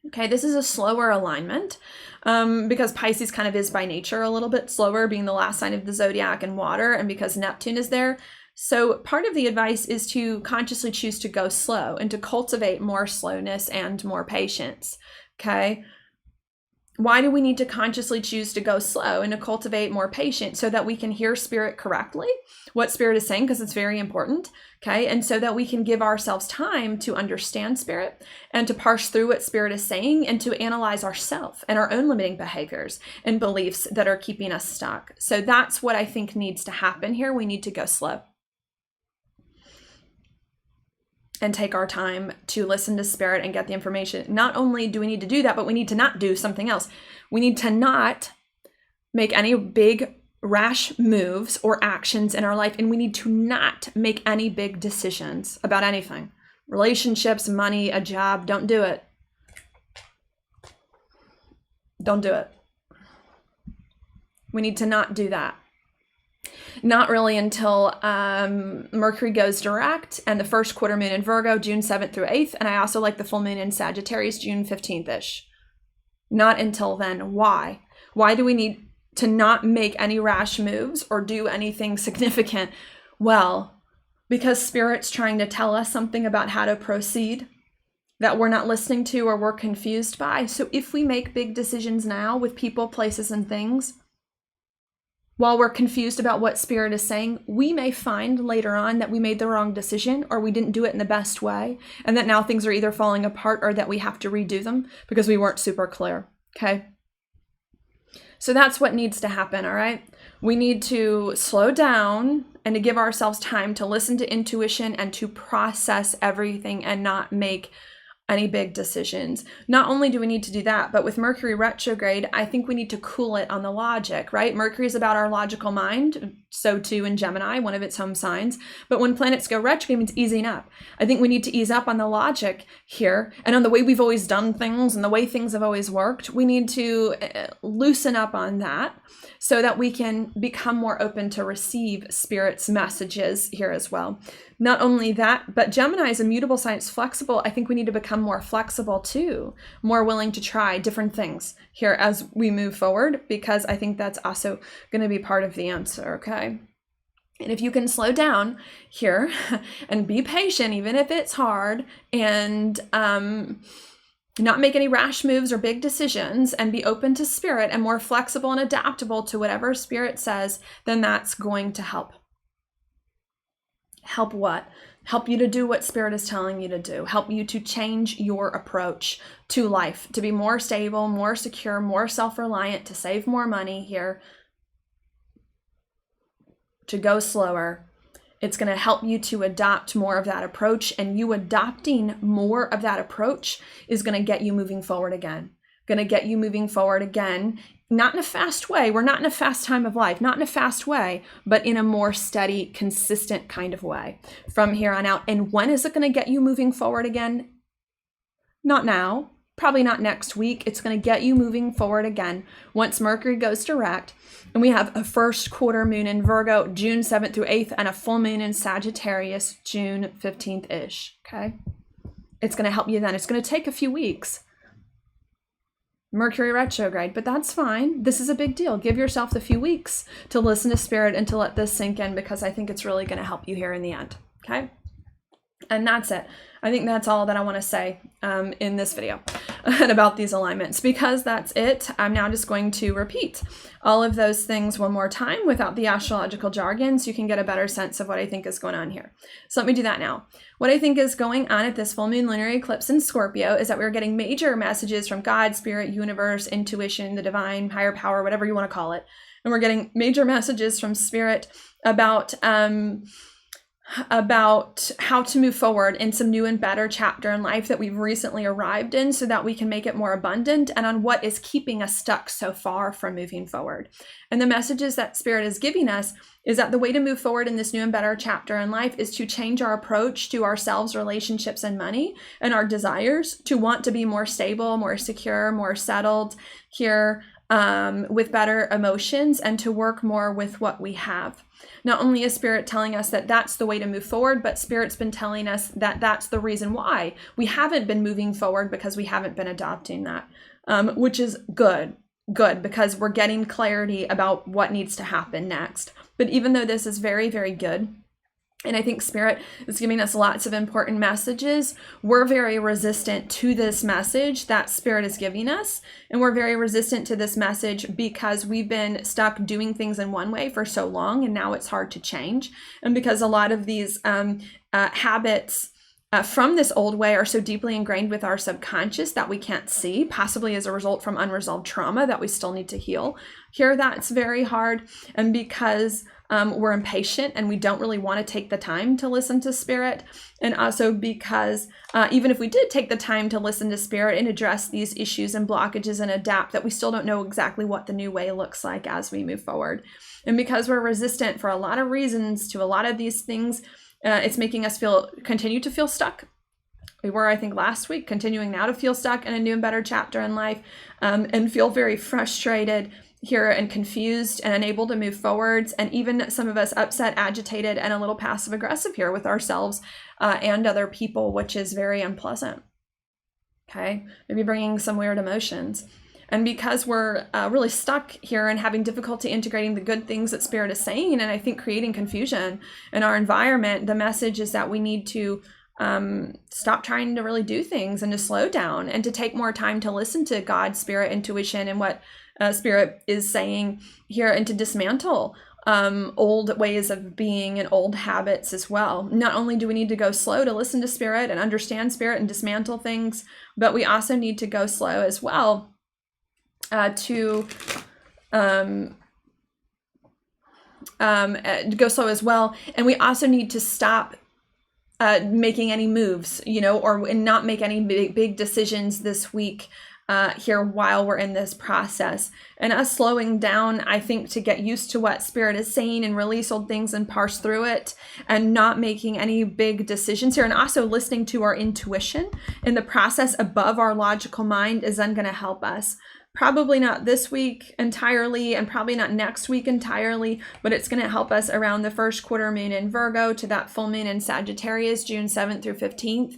Okay, this is a slower alignment because Pisces kind of is by nature a little bit slower, being the last sign of the zodiac and water, and because Neptune is there. So part of the advice is to consciously choose to go slow and to cultivate more slowness and more patience. Okay. Why do we need to consciously choose to go slow and to cultivate more patience? So that we can hear Spirit correctly, what Spirit is saying, because it's very important, okay? And so that we can give ourselves time to understand Spirit and to parse through what Spirit is saying and to analyze ourselves and our own limiting behaviors and beliefs that are keeping us stuck. So that's what I think needs to happen here. We need to go slow and take our time to listen to Spirit and get the information. Not only do we need to do that, but we need to not do something else. We need to not make any big rash moves or actions in our life. And we need to not make any big decisions about anything. Relationships, money, a job, don't do it. Don't do it. We need to not do that. Not really until Mercury goes direct and the first quarter moon in Virgo, June 7th through 8th. And I also like the full moon in Sagittarius, June 15th-ish. Not until then. Why? Why do we need to not make any rash moves or do anything significant? Well, because Spirit's trying to tell us something about how to proceed that we're not listening to or we're confused by. So if we make big decisions now with people, places, and things, while we're confused about what Spirit is saying, we may find later on that we made the wrong decision or we didn't do it in the best way, and that now things are either falling apart or that we have to redo them because we weren't super clear, okay? So that's what needs to happen, all right? We need to slow down and to give ourselves time to listen to intuition and to process everything and not make any big decisions. Not only do we need to do that, but with Mercury retrograde, I think we need to cool it on the logic, right? Mercury is about our logical mind, so too in Gemini, one of its home signs. But when planets go retrograde, it means easing up. I think we need to ease up on the logic here and on the way we've always done things and the way things have always worked. We need to loosen up on that so that we can become more open to receive Spirit's messages here as well. Not only that, but Gemini is a mutable sign, it's flexible. I think we need to become more flexible too, more willing to try different things here as we move forward, because I think that's also going to be part of the answer, okay? And if you can slow down here and be patient, even if it's hard, and not make any rash moves or big decisions, and be open to spirit and more flexible and adaptable to whatever spirit says, then that's going to help. Help what? Help you to do what spirit is telling you to do. Help you to change your approach to life, to be more stable, more secure, more self-reliant, to save more money here, to go slower. It's going to help you to adopt more of that approach, and you adopting more of that approach is going to get you moving forward again. Going to get you moving forward again, not in a fast way. We're not in a fast time of life, not in a fast way, but in a more steady, consistent kind of way from here on out. And when is it going to get you moving forward again? Not now, probably not next week. It's going to get you moving forward again once Mercury goes direct. And we have a first quarter moon in Virgo, June 7th through 8th, and a full moon in Sagittarius, June 15th-ish, okay? It's going to help you then. It's going to take a few weeks. Mercury retrograde, but that's fine. This is a big deal. Give yourself the few weeks to listen to spirit and to let this sink in, because I think it's really going to help you here in the end, okay? And that's it. I think that's all that I want to say in this video and about these alignments. Because that's it, I'm now just going to repeat all of those things one more time without the astrological jargon, so you can get a better sense of what I think is going on here. So let me do that now. What I think is going on at this full moon lunar eclipse in Scorpio is that we're getting major messages from God, spirit, universe, intuition, the divine, higher power, whatever you want to call it. And we're getting major messages from spirit about how to move forward in some new and better chapter in life that we've recently arrived in, so that we can make it more abundant, and on what is keeping us stuck so far from moving forward. And the messages that spirit is giving us is that the way to move forward in this new and better chapter in life is to change our approach to ourselves, relationships, and money, and our desires to want to be more stable, more secure, more settled here, with better emotions, and to work more with what we have. Not only is spirit telling us that that's the way to move forward, but spirit's been telling us that that's the reason why we haven't been moving forward, because we haven't been adopting that, which is good, because we're getting clarity about what needs to happen next. But even though this is very, very good, and I think spirit is giving us lots of important messages, we're very resistant to this message that spirit is giving us. And we're very resistant to this message because we've been stuck doing things in one way for so long, and now it's hard to change. And because a lot of these habits from this old way are so deeply ingrained with our subconscious that we can't see, possibly as a result from unresolved trauma that we still need to heal. Here, that's very hard. And because we're impatient and we don't really want to take the time to listen to spirit. And also because even if we did take the time to listen to spirit and address these issues and blockages and adapt, that we still don't know exactly what the new way looks like as we move forward. And because we're resistant for a lot of reasons to a lot of these things, it's making us continue to feel stuck. We were, I think, last week, continuing now to feel stuck in a new and better chapter in life, and feel very frustrated here and confused and unable to move forwards, and even some of us upset, agitated, and a little passive aggressive here with ourselves and other people, which is very unpleasant. Okay, maybe bringing some weird emotions. And because we're really stuck here and having difficulty integrating the good things that spirit is saying, and I think creating confusion in our environment, the message is that we need to stop trying to really do things and to slow down and to take more time to listen to God, spirit, intuition, and what spirit is saying here, and to dismantle old ways of being and old habits as well. Not only do we need to go slow to listen to spirit and understand spirit and dismantle things, but we also need to go slow as well to go slow as well. And we also need to stop making any moves, and not make any big decisions this week here while we're in this process. And us slowing down, I think, to get used to what spirit is saying and release old things and parse through it, and not making any big decisions here, and also listening to our intuition in the process above our logical mind, is then going to help us. Probably not this week entirely, and probably not next week entirely, but it's going to help us around the first quarter moon in Virgo to that full moon in Sagittarius, June 7th through 15th.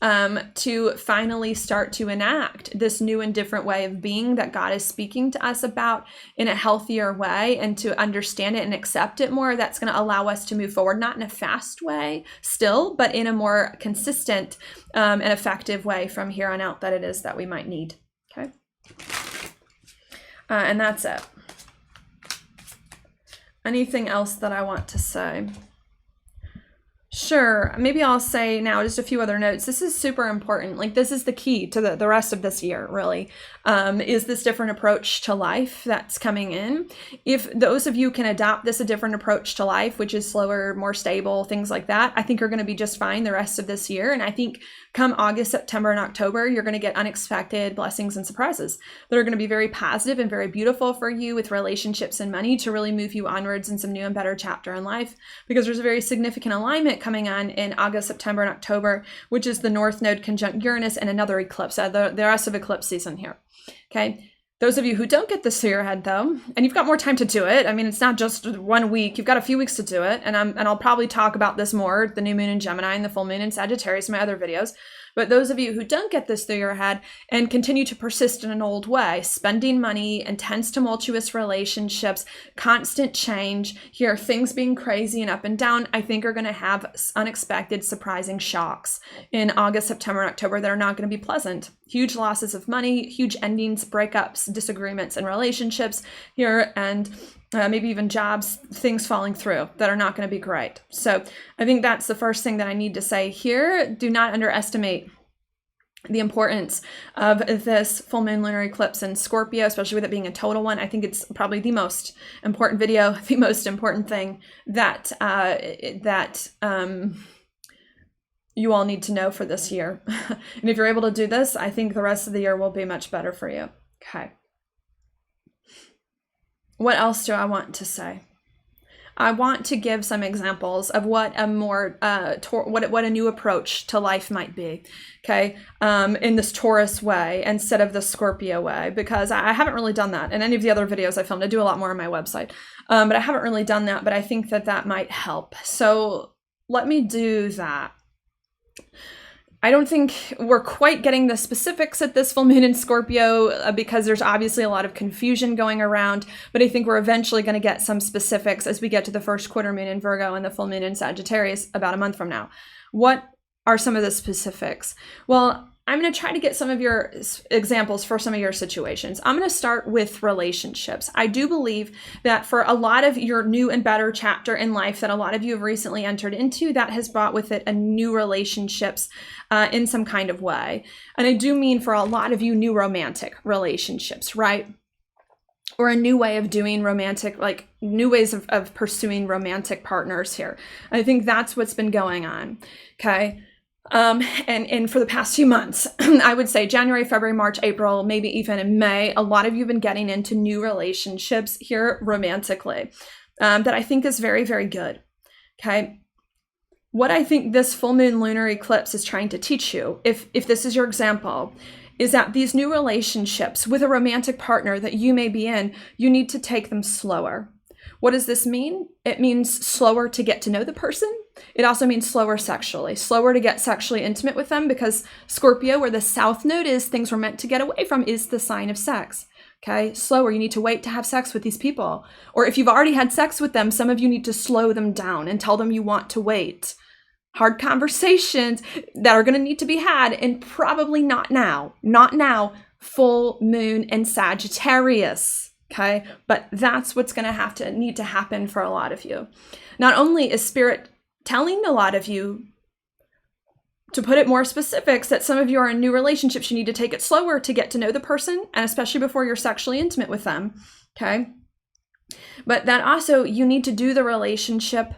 to finally start to enact this new and different way of being that God is speaking to us about in a healthier way, and to understand it and accept it more. That's going to allow us to move forward, not in a fast way still, but in a more consistent and effective way from here on out that it is that we might need. Okay. And that's it. Anything else that I want to say? Sure. Maybe I'll say now just a few other notes. This is super important. Like, this is the key to the rest of this year, really, is this different approach to life that's coming in. If those of you can adopt this, a different approach to life, which is slower, more stable, things like that, I think you're going to be just fine the rest of this year. And I think come August, September, and October, you're going to get unexpected blessings and surprises that are going to be very positive and very beautiful for you with relationships and money to really move you onwards in some new and better chapter in life, because there's a very significant alignment coming on in August, September, and October, which is the North Node conjunct Uranus and another eclipse, the rest of eclipse season here. Okay. Those of you who don't get this through your head, though, and you've got more time to do it. I mean, it's not just 1 week. You've got a few weeks to do it. And I'll probably talk about this more, the new moon in Gemini and the full moon in Sagittarius in my other videos. But those of you who don't get this through your head and continue to persist in an old way, spending money, intense tumultuous relationships, constant change, here things being crazy and up and down, I think are going to have unexpected, surprising shocks in August, September, and October that are not going to be pleasant. Huge losses of money, huge endings, breakups, disagreements in relationships here, and maybe even jobs, things falling through that are not going to be great. So I think that's the first thing that I need to say here. Do not underestimate the importance of this full moon lunar eclipse in Scorpio, especially with it being a total one. I think it's probably the most important video, the most important thing that you all need to know for this year. And if you're able to do this, I think the rest of the year will be much better for you. Okay. What else do I want to say? I want to give some examples of what a more what a new approach to life might be, okay, in this Taurus way instead of the Scorpio way, because I haven't really done that in any of the other videos I filmed. I do a lot more on my website, but I haven't really done that, but I think that that might help. So let me do that. I don't think we're quite getting the specifics at this full moon in Scorpio because there's obviously a lot of confusion going around, but I think we're eventually going to get some specifics as we get to the first quarter moon in Virgo and the full moon in Sagittarius about a month from now. What are some of the specifics? Well, I'm going to try to get some of your examples for some of your situations. I'm going to start with relationships. I do believe that for a lot of your new and better chapter in life that a lot of you have recently entered into, that has brought with it a new relationships in some kind of way. And I do mean for a lot of you, new romantic relationships, right? Or a new way of doing romantic, like new ways of pursuing romantic partners here. I think that's what's been going on, okay? And for the past few months, I would say January, February, March, April, maybe even in May, a lot of you have been getting into new relationships here romantically, that I think is very, very good. Okay. What I think this full moon lunar eclipse is trying to teach you, if this is your example, is that these new relationships with a romantic partner that you may be in, you need to take them slower. What does this mean? It means slower to get to know the person. It also means slower sexually, slower to get sexually intimate with them, because Scorpio, where the south node is, things we're meant to get away from, is the sign of sex. Okay, slower. You need to wait to have sex with these people. Or if you've already had sex with them, some of you need to slow them down and tell them you want to wait. Hard conversations that are going to need to be had, and probably not now. Not now. Full moon in Sagittarius. Okay, but that's what's going to need to happen for a lot of you. Not only is Spirit telling a lot of you, to put it more specifics, that some of you are in new relationships, you need to take it slower to get to know the person, and especially before you're sexually intimate with them, okay? But that also, you need to do the relationship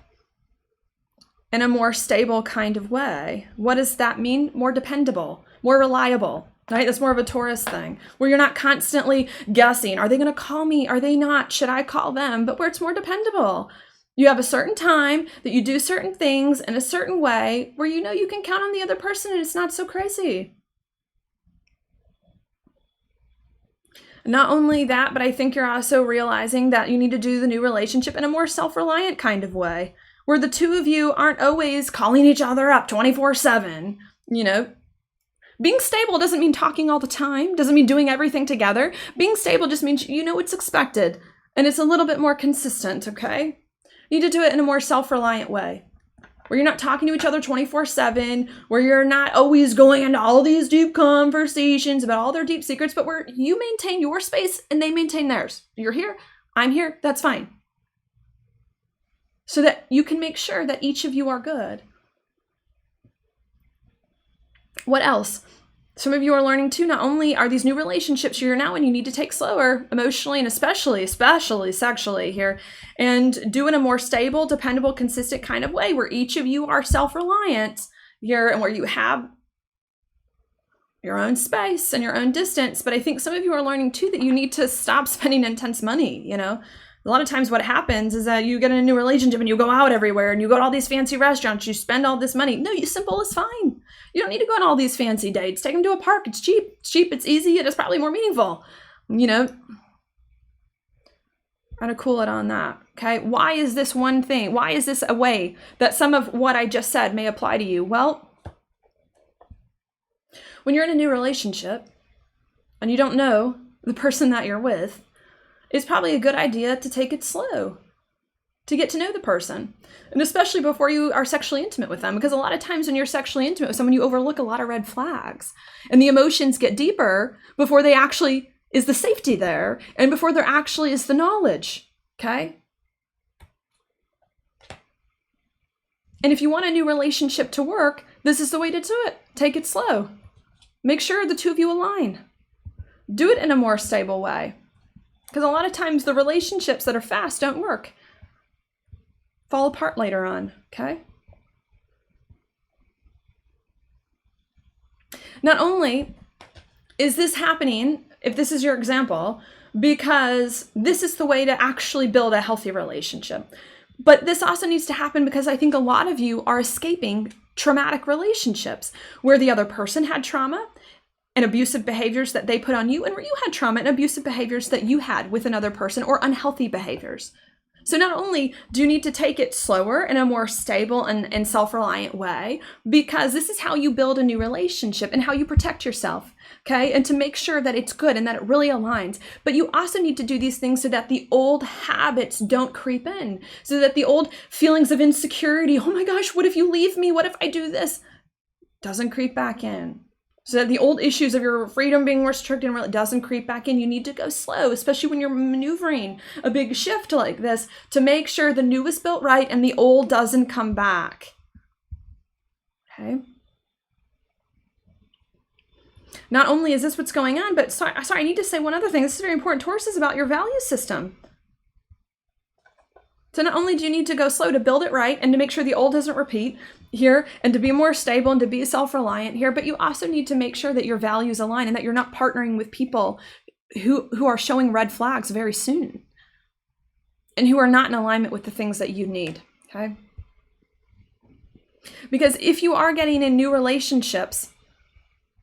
in a more stable kind of way. What does that mean? More dependable, more reliable. Right? That's more of a Taurus thing, where you're not constantly guessing. Are they going to call me? Are they not? Should I call them? But where it's more dependable. You have a certain time that you do certain things in a certain way where you know you can count on the other person and it's not so crazy. Not only that, but I think you're also realizing that you need to do the new relationship in a more self-reliant kind of way, where the two of you aren't always calling each other up 24/7, you know, Being stable doesn't mean talking all the time, doesn't mean doing everything together. Being stable just means you know what's expected and it's a little bit more consistent, okay? You need to do it in a more self-reliant way, where you're not talking to each other 24/7, where you're not always going into all these deep conversations about all their deep secrets, but where you maintain your space and they maintain theirs. You're here, I'm here, that's fine. So that you can make sure that each of you are good. What else? Some of you are learning too, not only are these new relationships you're now in, you need to take slower emotionally and especially sexually here, and do it in a more stable, dependable, consistent kind of way where each of you are self-reliant here and where you have your own space and your own distance. But I think some of you are learning too that you need to stop spending intense money, you know? A lot of times what happens is that you get in a new relationship and you go out everywhere and you go to all these fancy restaurants, you spend all this money. No, simple is fine. You don't need to go on all these fancy dates. Take them to a park. It's cheap. It's easy. It is probably more meaningful. You know, try to cool it on that. Okay. Why is this one thing? Why is this a way that some of what I just said may apply to you? Well, when you're in a new relationship and you don't know the person that you're with, it's probably a good idea to take it slow, to get to know the person. And especially before you are sexually intimate with them, because a lot of times when you're sexually intimate with someone, you overlook a lot of red flags and the emotions get deeper before they actually is the safety there and before there actually is the knowledge. Okay. And if you want a new relationship to work, this is the way to do it. Take it slow. Make sure the two of you align. Do it in a more stable way. Because a lot of times the relationships that are fast don't work. Fall apart later on, okay? Not only is this happening, if this is your example, because this is the way to actually build a healthy relationship, but this also needs to happen because I think a lot of you are escaping traumatic relationships where the other person had trauma and abusive behaviors that they put on you, and where you had trauma and abusive behaviors that you had with another person, or unhealthy behaviors. So not only do you need to take it slower in a more stable and self-reliant way, because this is how you build a new relationship and how you protect yourself, okay? And to make sure that it's good and that it really aligns. But you also need to do these things so that the old habits don't creep in, so that the old feelings of insecurity, oh my gosh, what if you leave me? What if I do this? Doesn't creep back in. So that the old issues of your freedom being restricted doesn't creep back in. You need to go slow, especially when you're maneuvering a big shift like this, to make sure the new is built right and the old doesn't come back. Okay. Not only is this what's going on, but sorry, I need to say one other thing. This is very important. Taurus is about your value system. So not only do you need to go slow to build it right and to make sure the old doesn't repeat here and to be more stable and to be self-reliant here, but you also need to make sure that your values align and that you're not partnering with people who are showing red flags very soon and who are not in alignment with the things that you need, okay? Because if you are getting in new relationships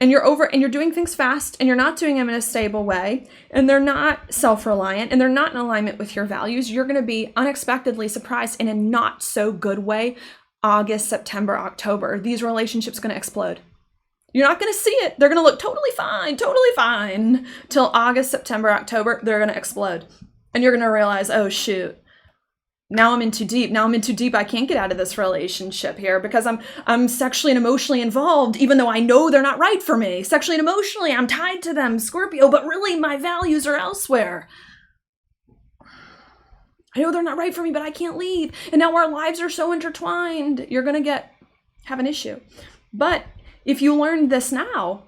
and you're doing things fast and you're not doing them in a stable way and they're not self-reliant and they're not in alignment with your values, you're going to be unexpectedly surprised in a not so good way. August, September, October, these relationships are going to explode. You're not going to see it. They're going to look totally fine till August, September, October, they're going to explode. And you're going to realize, oh shoot, now I'm in too deep. I can't get out of this relationship here because I'm sexually and emotionally involved, even though I know they're not right for me. Sexually and emotionally, I'm tied to them, Scorpio, but really my values are elsewhere. I know they're not right for me, but I can't leave. And now our lives are so intertwined. You're going to have an issue. But if you learn this now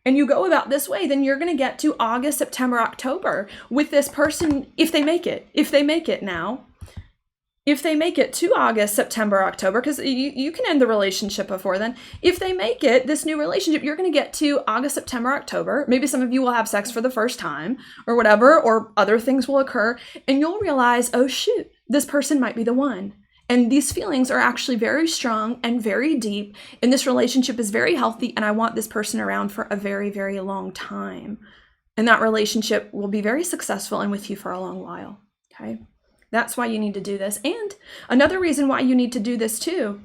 and you go about this way, then you're going to get to August, September, October with this person, if they make it now. If they make it to August, September, October, because you can end the relationship before then. If they make it, this new relationship, you're going to get to August, September, October. Maybe some of you will have sex for the first time or whatever, or other things will occur. And you'll realize, oh shoot, this person might be the one. And these feelings are actually very strong and very deep. And this relationship is very healthy. And I want this person around for a very, very long time. And that relationship will be very successful and with you for a long while. Okay. That's why you need to do this. And another reason why you need to do this too,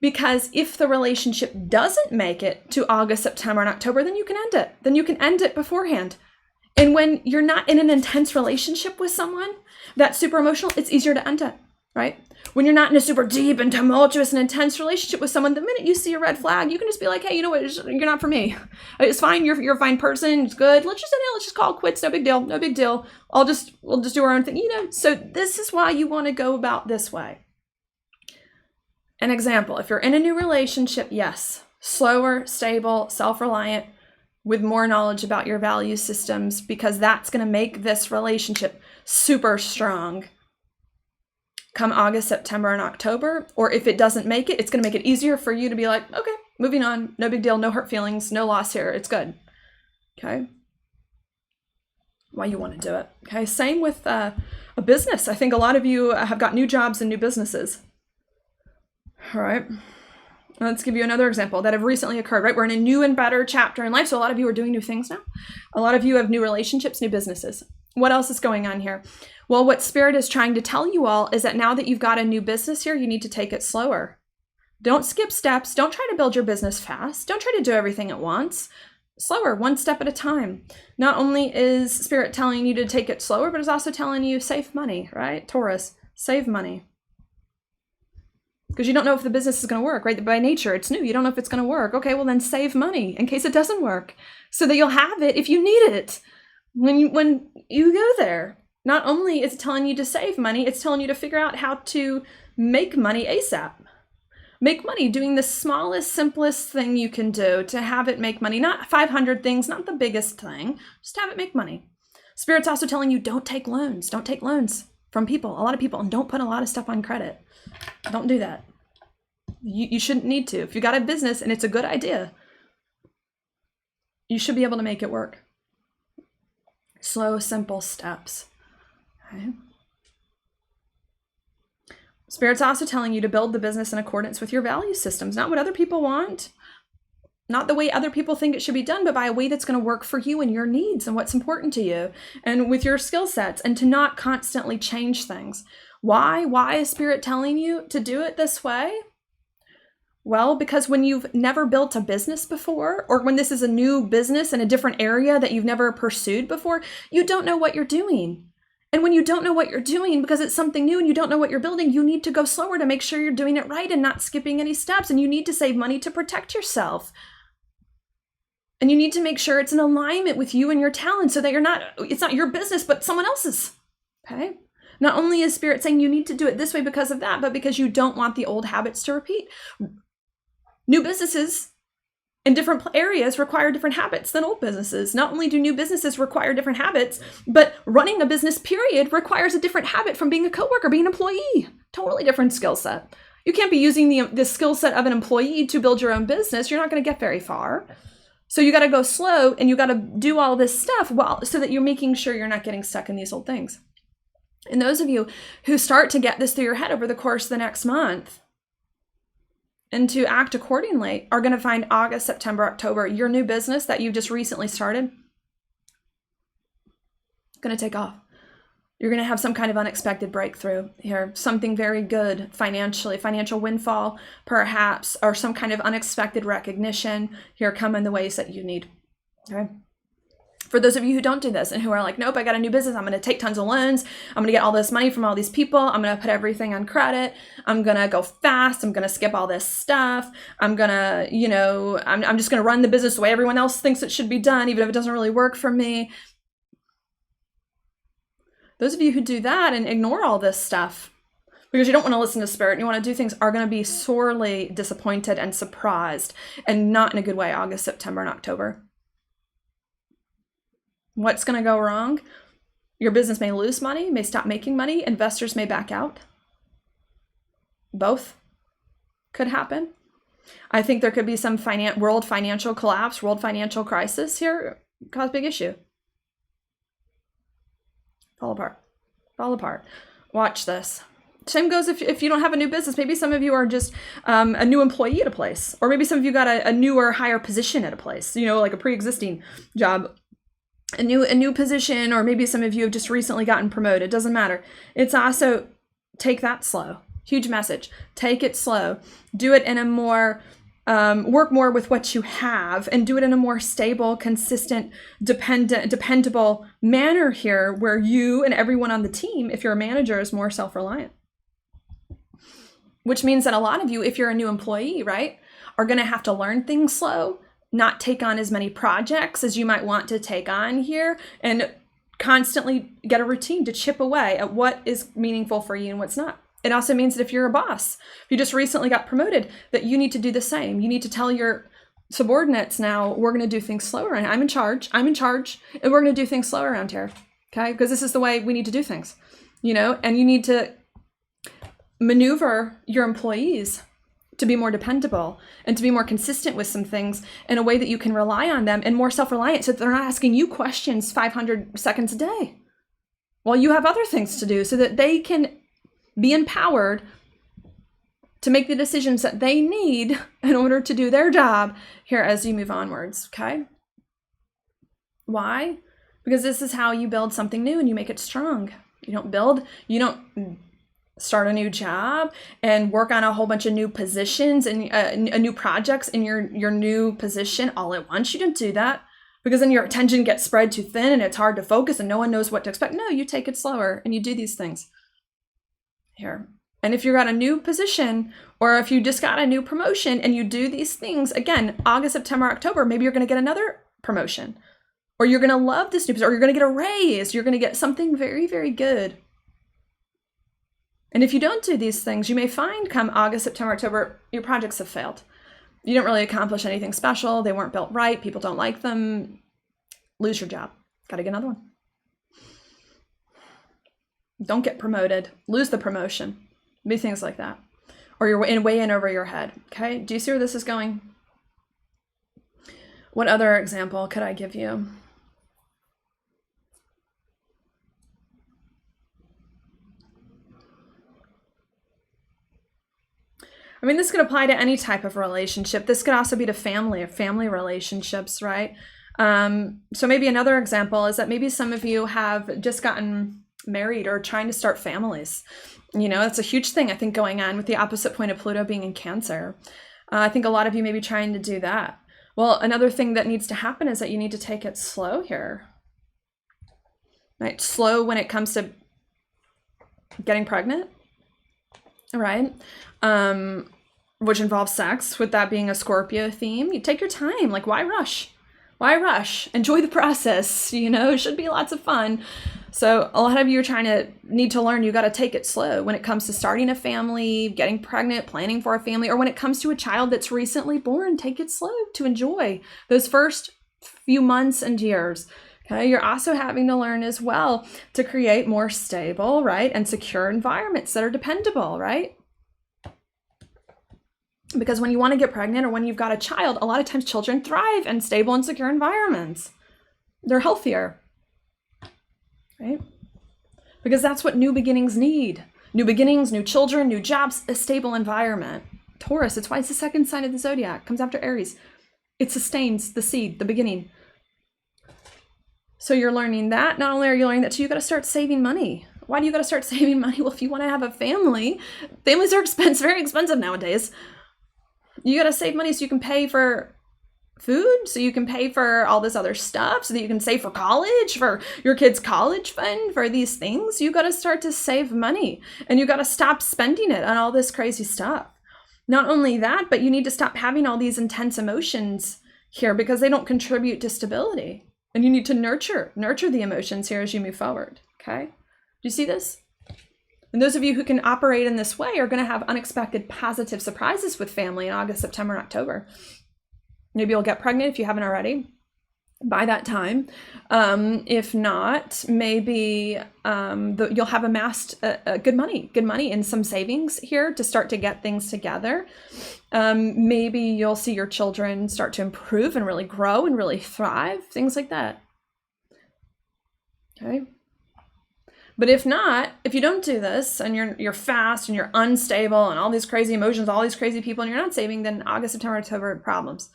Because if the relationship doesn't make it to August, September, and October, then you can end it. Then you can end it beforehand. And when you're not in an intense relationship with someone that's super emotional, it's easier to end it, right? When you're not in a super deep and tumultuous and intense relationship with someone, the minute you see a red flag, you can just be like, hey, you know what? You're not for me. It's fine. You're a fine person. It's good. Let's just call it quits. No big deal. No big deal. We'll just do our own thing. So this is why you want to go about this way. An example, if you're in a new relationship, yes, slower, stable, self-reliant, with more knowledge about your value systems, because that's going to make this relationship super strong come August, September, and October. Or if it doesn't make it, it's going to make it easier for you to be like, okay, moving on, no big deal, no hurt feelings, no loss here, it's good. Okay. Why you want to do it. Okay. Same with a business. I think a lot of you have got new jobs and new businesses. All right. Let's give you another example that have recently occurred, right? We're in a new and better chapter in life. So a lot of you are doing new things now. A lot of you have new relationships, new businesses. What else is going on here? Well, what Spirit is trying to tell you all is that now that you've got a new business here, you need to take it slower. Don't skip steps. Don't try to build your business fast. Don't try to do everything at once. Slower, one step at a time. Not only is Spirit telling you to take it slower, but it's also telling you save money, right? Taurus, save money. Because you don't know if the business is going to work, right? By nature, it's new. You don't know if it's going to work. Okay, well then save money in case it doesn't work so that you'll have it if you need it when you go there. Not only is it telling you to save money, it's telling you to figure out how to make money ASAP. Make money doing the smallest, simplest thing you can do to have it make money. Not 500 things, not the biggest thing. Just have it make money. Spirit's also telling you don't take loans. Don't take loans from people, a lot of people, and don't put a lot of stuff on credit. Don't do that. You shouldn't need to. If you got a business and it's a good idea, you should be able to make it work. Slow, simple steps. Okay. Spirit's also telling you to build the business in accordance with your value systems, not what other people want, not the way other people think it should be done, but by a way that's going to work for you and your needs and what's important to you and with your skill sets, and to not constantly change things. Why? Why is Spirit telling you to do it this way? Well, because when you've never built a business before, or when this is a new business in a different area that you've never pursued before, you don't know what you're doing. And when you don't know what you're doing, because it's something new and you don't know what you're building, you need to go slower to make sure you're doing it right and not skipping any steps. And you need to save money to protect yourself. And you need to make sure it's in alignment with you and your talent so that it's not your business, but someone else's. Okay? Not only is Spirit saying you need to do it this way because of that, but because you don't want the old habits to repeat. New businesses in different areas require different habits than old businesses. Not only do new businesses require different habits, but running a business period requires a different habit from being a coworker, being an employee. Totally different skill set. You can't be using the skill set of an employee to build your own business. You're not going to get very far. So you got to go slow and you got to do all this stuff so that you're making sure you're not getting stuck in these old things. And those of you who start to get this through your head over the course of the next month and to act accordingly are going to find August, September, October, your new business that you've just recently started, going to take off. You're going to have some kind of unexpected breakthrough here, something very good financially, financial windfall, perhaps, or some kind of unexpected recognition here come in the ways that you need. Okay. For those of you who don't do this and who are like, nope, I got a new business. I'm going to take tons of loans. I'm going to get all this money from all these people. I'm going to put everything on credit. I'm going to go fast. I'm going to skip all this stuff. I'm going to, I'm just going to run the business the way everyone else thinks it should be done, even if it doesn't really work for me. Those of you who do that and ignore all this stuff because you don't want to listen to Spirit and you want to do things are going to be sorely disappointed and surprised, and not in a good way, August, September, and October. What's going to go wrong? Your business may lose money, may stop making money. Investors may back out. Both could happen. I think there could be some world financial collapse, world financial crisis here, cause big issue. Fall apart. Watch this. Same goes if you don't have a new business. Maybe some of you are just a new employee at a place, or maybe some of you got a newer, higher position at a place, like a pre-existing job. A new position, or maybe some of you have just recently gotten promoted. It doesn't matter. It's also take that slow. Huge message. Take it slow. Do it in a more, work more with what you have, and do it in a more stable, consistent, dependable manner here, where you and everyone on the team, if you're a manager, is more self-reliant. Which means that a lot of you, if you're a new employee, right, are going to have to learn things slow, not take on as many projects as you might want to take on here, and constantly get a routine to chip away at what is meaningful for you and what's not. It also means that if you're a boss, if you just recently got promoted, that you need to do the same. You need to tell your subordinates now, we're going to do things slower. I'm in charge, and we're going to do things slow around here, okay? Because this is the way we need to do things, and you need to maneuver your employees to be more dependable and to be more consistent with some things in a way that you can rely on them, and more self-reliant, so that they're not asking you questions 500 seconds a day while you have other things to do, so that they can be empowered to make the decisions that they need in order to do their job here as you move onwards, okay? Why? Because this is how you build something new and you make it strong. You don't start a new job and work on a whole bunch of new positions and new projects in your new position all at once. You don't do that, because then your attention gets spread too thin and it's hard to focus and no one knows what to expect. No, you take it slower and you do these things here. And if you're at a new position, or if you just got a new promotion and you do these things, again, August, September, October, maybe you're going to get another promotion, or you're going to love this new position, or you're going to get a raise. You're going to get something very, very good. And if you don't do these things, you may find come August, September, October, your projects have failed. You didn't really accomplish anything special. They weren't built right. People don't like them. Lose your job. Got to get another one. Don't get promoted. Lose the promotion. Be things like that. Or you're way in over your head. Okay? Do you see where this is going? What other example could I give you? I mean, this could apply to any type of relationship. This could also be to family relationships, right? So maybe another example is that maybe some of you have just gotten married or trying to start families. It's a huge thing, I think, going on with the opposite point of Pluto being in Cancer. I think a lot of you may be trying to do that. Well, another thing that needs to happen is that you need to take it slow here. Right? Slow when it comes to getting pregnant, right? Which involves sex, with that being a Scorpio theme. You take your time. Like, why rush? Why rush? Enjoy the process. It should be lots of fun. So a lot of you are need to learn you got to take it slow when it comes to starting a family, getting pregnant, planning for a family, or when it comes to a child that's recently born. Take it slow to enjoy those first few months and years. Okay, you're also having to learn as well to create more stable, right, and secure environments that are dependable, right? Because when you want to get pregnant or when you've got a child, a lot of times children thrive in stable and secure environments. They're healthier, right? Because that's what new beginnings need. New beginnings, new children, new jobs, a stable environment. Taurus, it's why it's the second sign of the zodiac, comes after Aries. It sustains the seed, the beginning. So you're learning that. Not only are you learning that, too, you got to start saving money. Why do you got to start saving money? Well, if you want to have a family, families are very expensive nowadays. You got to save money so you can pay for food, so you can pay for all this other stuff, so that you can save for college, for your kids' college fund, for these things. You got to start to save money, and you got to stop spending it on all this crazy stuff. Not only that, but you need to stop having all these intense emotions here, because they don't contribute to stability. And you need to nurture the emotions here as you move forward, okay? Do you see this? And those of you who can operate in this way are going to have unexpected positive surprises with family in August, September, and October. Maybe you'll get pregnant if you haven't already by that time. If not, maybe you'll have amassed good money in some savings here to start to get things together. Maybe you'll see your children start to improve and really grow and really thrive, things like that. Okay. But if not, if you don't do this and you're fast and you're unstable and all these crazy emotions, all these crazy people, and you're not saving, then August, September, October, problems.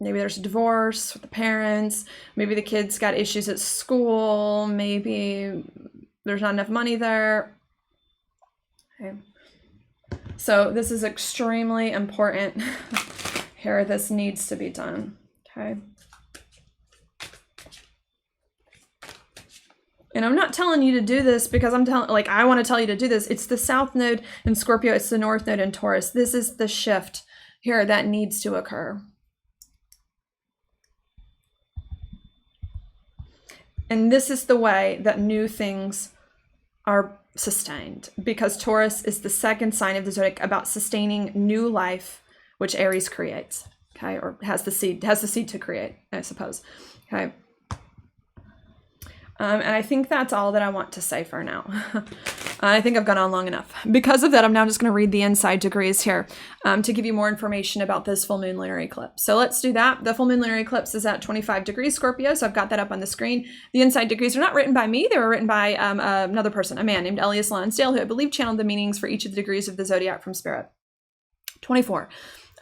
Maybe there's a divorce with the parents. Maybe the kids got issues at school. Maybe there's not enough money there. Okay. So this is extremely important. Here, this needs to be done. Okay. And I'm not telling you to do this because I'm telling, like, I want to tell you to do this. It's the South Node in Scorpio. It's the North Node in Taurus. This is the shift here that needs to occur. And this is the way that new things are sustained, because Taurus is the second sign of the zodiac about sustaining new life, which Aries creates, okay, or has the seed to create, I suppose, okay. And I think that's all that I want to say for now. I think I've gone on long enough. Because of that, I'm now just going to read the inside degrees here to give you more information about this full moon lunar eclipse. So let's do that. The full moon lunar eclipse is at 25 degrees Scorpio, so I've got that up on the screen. The inside degrees are not written by me. They were written by another person, a man named Elias Lonsdale, who I believe channeled the meanings for each of the degrees of the zodiac from Spirit. 24.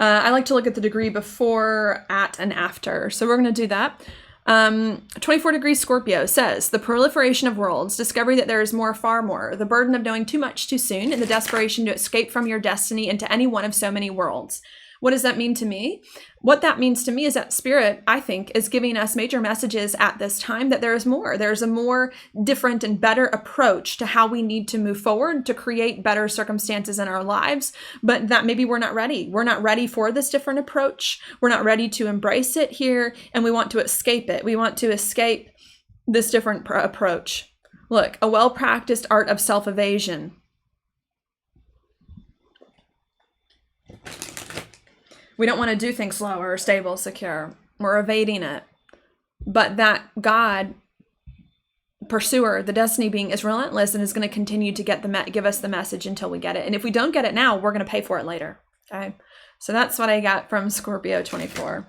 I like to look at the degree before, at, and after. So we're going to do that. 24 degrees Scorpio says the proliferation of worlds, discovery that there is more, far more, the burden of knowing too much too soon, and the desperation to escape from your destiny into any one of so many worlds. What does that mean to me? What that means to me is that Spirit, I think, is giving us major messages at this time that there is more. There's a more different and better approach to how we need to move forward to create better circumstances in our lives, but that maybe we're not ready. We're not ready for this different approach. We're not ready to embrace it here, and we want to escape it. We want to escape this different approach. Look, a well-practiced art of self-evasion. We don't want to do things slow or stable, secure. We're evading it. But that God, pursuer, the destiny being, is relentless and is going to continue to give us the message until we get it. And if we don't get it now, we're going to pay for it later. Okay? So that's what I got from Scorpio 24.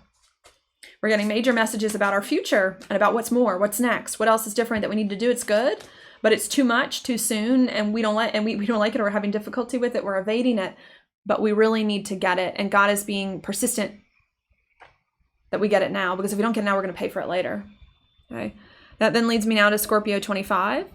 We're getting major messages about our future and about what's more, what's next, what else is different that we need to do. It's good, but it's too much, too soon, and we don't like it, or we're having difficulty with it. We're evading it. But we really need to get it. And God is being persistent that we get it now, because if we don't get it now, we're going to pay for it later. Okay. That then leads me now to Scorpio 25.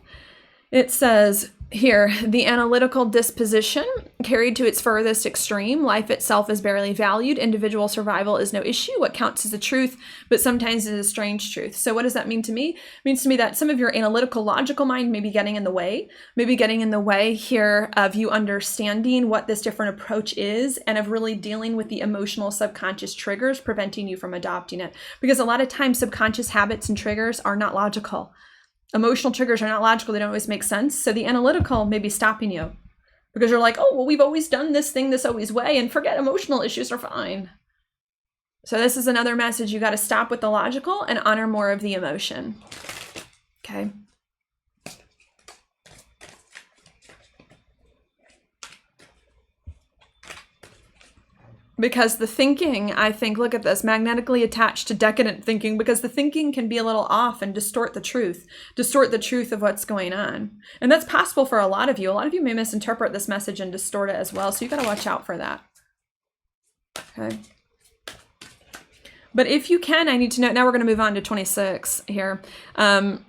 It says here, the analytical disposition carried to its furthest extreme. Life itself is barely valued. Individual survival is no issue. What counts is the truth, but sometimes it is a strange truth. So what does that mean to me? It means to me that some of your analytical, logical mind may be getting in the way, here of you understanding what this different approach is, and of really dealing with the emotional subconscious triggers preventing you from adopting it. Because a lot of times subconscious habits and triggers are not logical. Emotional triggers are not logical. They don't always make sense. So the analytical may be stopping you because you're like, oh, well, we've always done this thing this always way, and forget emotional issues are fine. So this is another message. You got to stop with the logical and honor more of the emotion. Okay. Because the thinking, I think, look at this, magnetically attached to decadent thinking, because the thinking can be a little off and distort the truth of what's going on. And that's possible for a lot of you. A lot of you may misinterpret this message and distort it as well. So you got to watch out for that. Okay. But if you can, I need to know, now we're going to move on to 26 here. But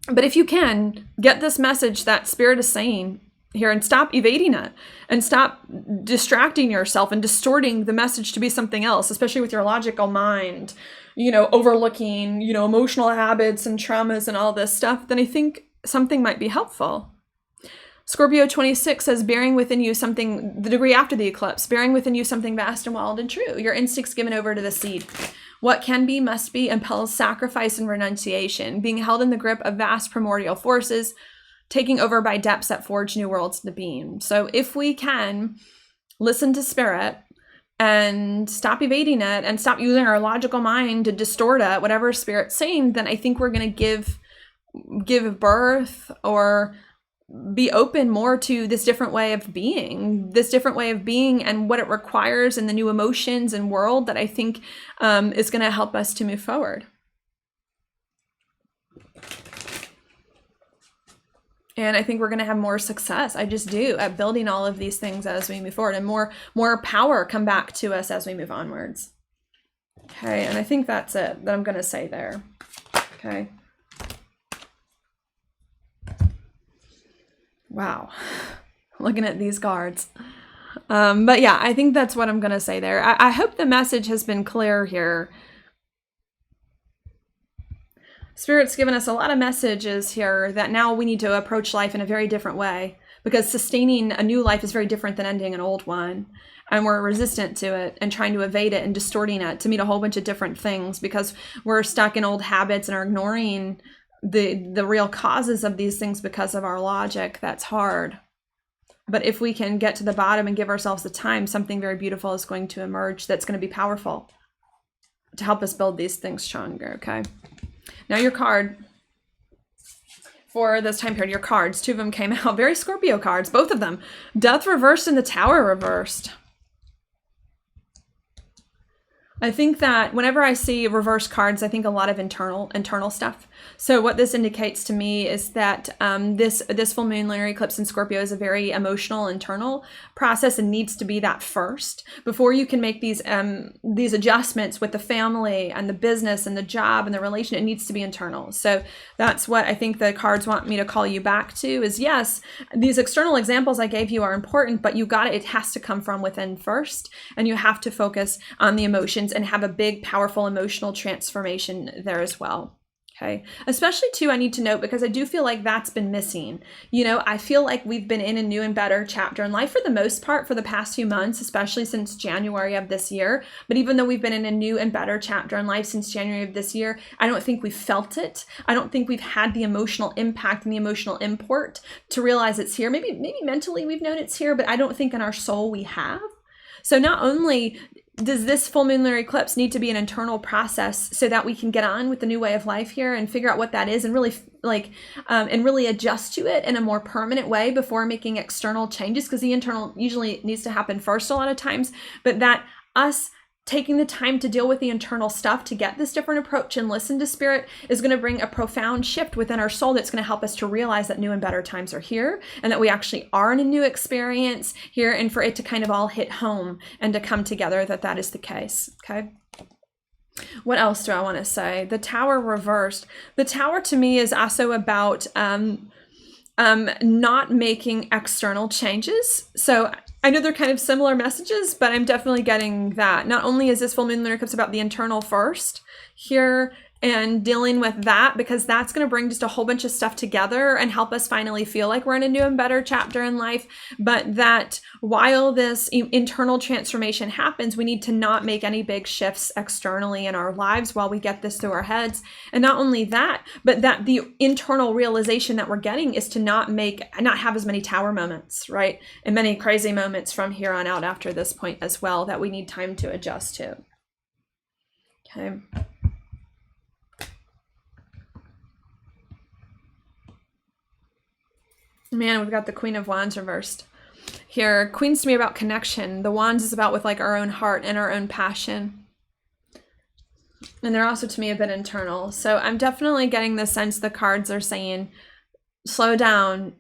if you can, get this message that Spirit is saying here and stop evading it and stop distracting yourself and distorting the message to be something else, especially with your logical mind, overlooking, emotional habits and traumas and all this stuff, then I think something might be helpful. Scorpio 26 says, bearing within you something, the degree after the eclipse, bearing within you something vast and wild and true. Your instincts given over to the seed. What can be, must be, impels sacrifice and renunciation, being held in the grip of vast primordial forces, taking over by depths that forge new worlds to being. So if we can listen to Spirit and stop evading it and stop using our logical mind to distort it, whatever Spirit's saying, then I think we're going to give birth or be open more to this different way of being and what it requires and the new emotions and world that I think is going to help us to move forward. And I think we're going to have more success. I just do, at building all of these things as we move forward, and more power come back to us as we move onwards. Okay, and I think that's it that I'm going to say there. Okay. Wow. Looking at these cards. But yeah, I think that's what I'm going to say there. I hope the message has been clear here. Spirit's given us a lot of messages here that now we need to approach life in a very different way, because sustaining a new life is very different than ending an old one. And we're resistant to it and trying to evade it and distorting it to mean a whole bunch of different things because we're stuck in old habits and are ignoring the real causes of these things because of our logic. That's hard. But if we can get to the bottom and give ourselves the time, something very beautiful is going to emerge that's going to be powerful to help us build these things stronger, okay? Now your card for this time period, your cards, two of them came out, very Scorpio cards, both of them. Death reversed and the Tower reversed. I think that whenever I see reverse cards, I think a lot of internal stuff. So what this indicates to me is that this full moon lunar eclipse in Scorpio is a very emotional internal process and needs to be that first before you can make these adjustments with the family and the business and the job and the relation. It needs to be internal. So that's what I think the cards want me to call you back to is, yes, these external examples I gave you are important, but it has to come from within first, and you have to focus on the emotions and have a big, powerful emotional transformation there as well. Okay. Especially too, I need to note, because I do feel like that's been missing. You know, I feel like we've been in a new and better chapter in life for the most part for the past few months, especially since January of this year. But even though we've been in a new and better chapter in life since January of this year, I don't think we've felt it. I don't think we've had the emotional impact and the emotional import to realize it's here. Maybe mentally we've known it's here, but I don't think in our soul we have. So not only does this full moon lunar eclipse need to be an internal process so that we can get on with the new way of life here and figure out what that is and really really adjust to it in a more permanent way before making external changes, because the internal usually needs to happen first a lot of times, but that us taking the time to deal with the internal stuff to get this different approach and listen to spirit is going to bring a profound shift within our soul that's going to help us to realize that new and better times are here and that we actually are in a new experience here, and for it to kind of all hit home and to come together that is the case. Okay. What else do I want to say? The Tower reversed. The Tower to me is also about not making external changes. So I know they're kind of similar messages, but I'm definitely getting that. Not only is this full moon lunar eclipse about the internal first here and dealing with that, because that's going to bring just a whole bunch of stuff together and help us finally feel like we're in a new and better chapter in life. But that while this internal transformation happens, we need to not make any big shifts externally in our lives while we get this through our heads. And not only that, but that the internal realization that we're getting is to not have as many tower moments, right? And many crazy moments from here on out after this point as well that we need time to adjust to. Okay. Man, we've got the Queen of Wands reversed. Here, Queen's to me about connection. The Wands is about with like our own heart and our own passion. And they're also to me a bit internal. So I'm definitely getting the sense the cards are saying, slow down,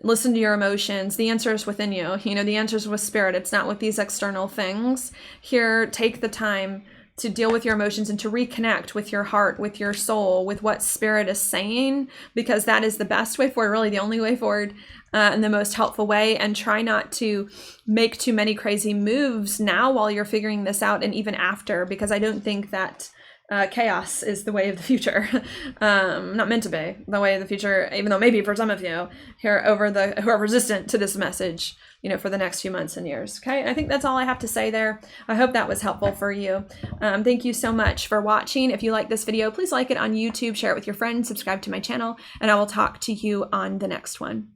listen to your emotions. The answer is within you. You know, the answer is with spirit. It's not with these external things. Here, take the time to deal with your emotions and to reconnect with your heart, with your soul, with what spirit is saying, because that is the best way forward, really the only way forward and the most helpful way. And try not to make too many crazy moves now while you're figuring this out and even after, because I don't think that chaos is the way of the future. Not meant to be the way of the future, even though maybe for some of you here who are resistant to this message, you know, for the next few months and years. Okay. I think that's all I have to say there. I hope that was helpful for you. Thank you so much for watching. If you like this video, please like it on YouTube, share it with your friends, subscribe to my channel, and I will talk to you on the next one.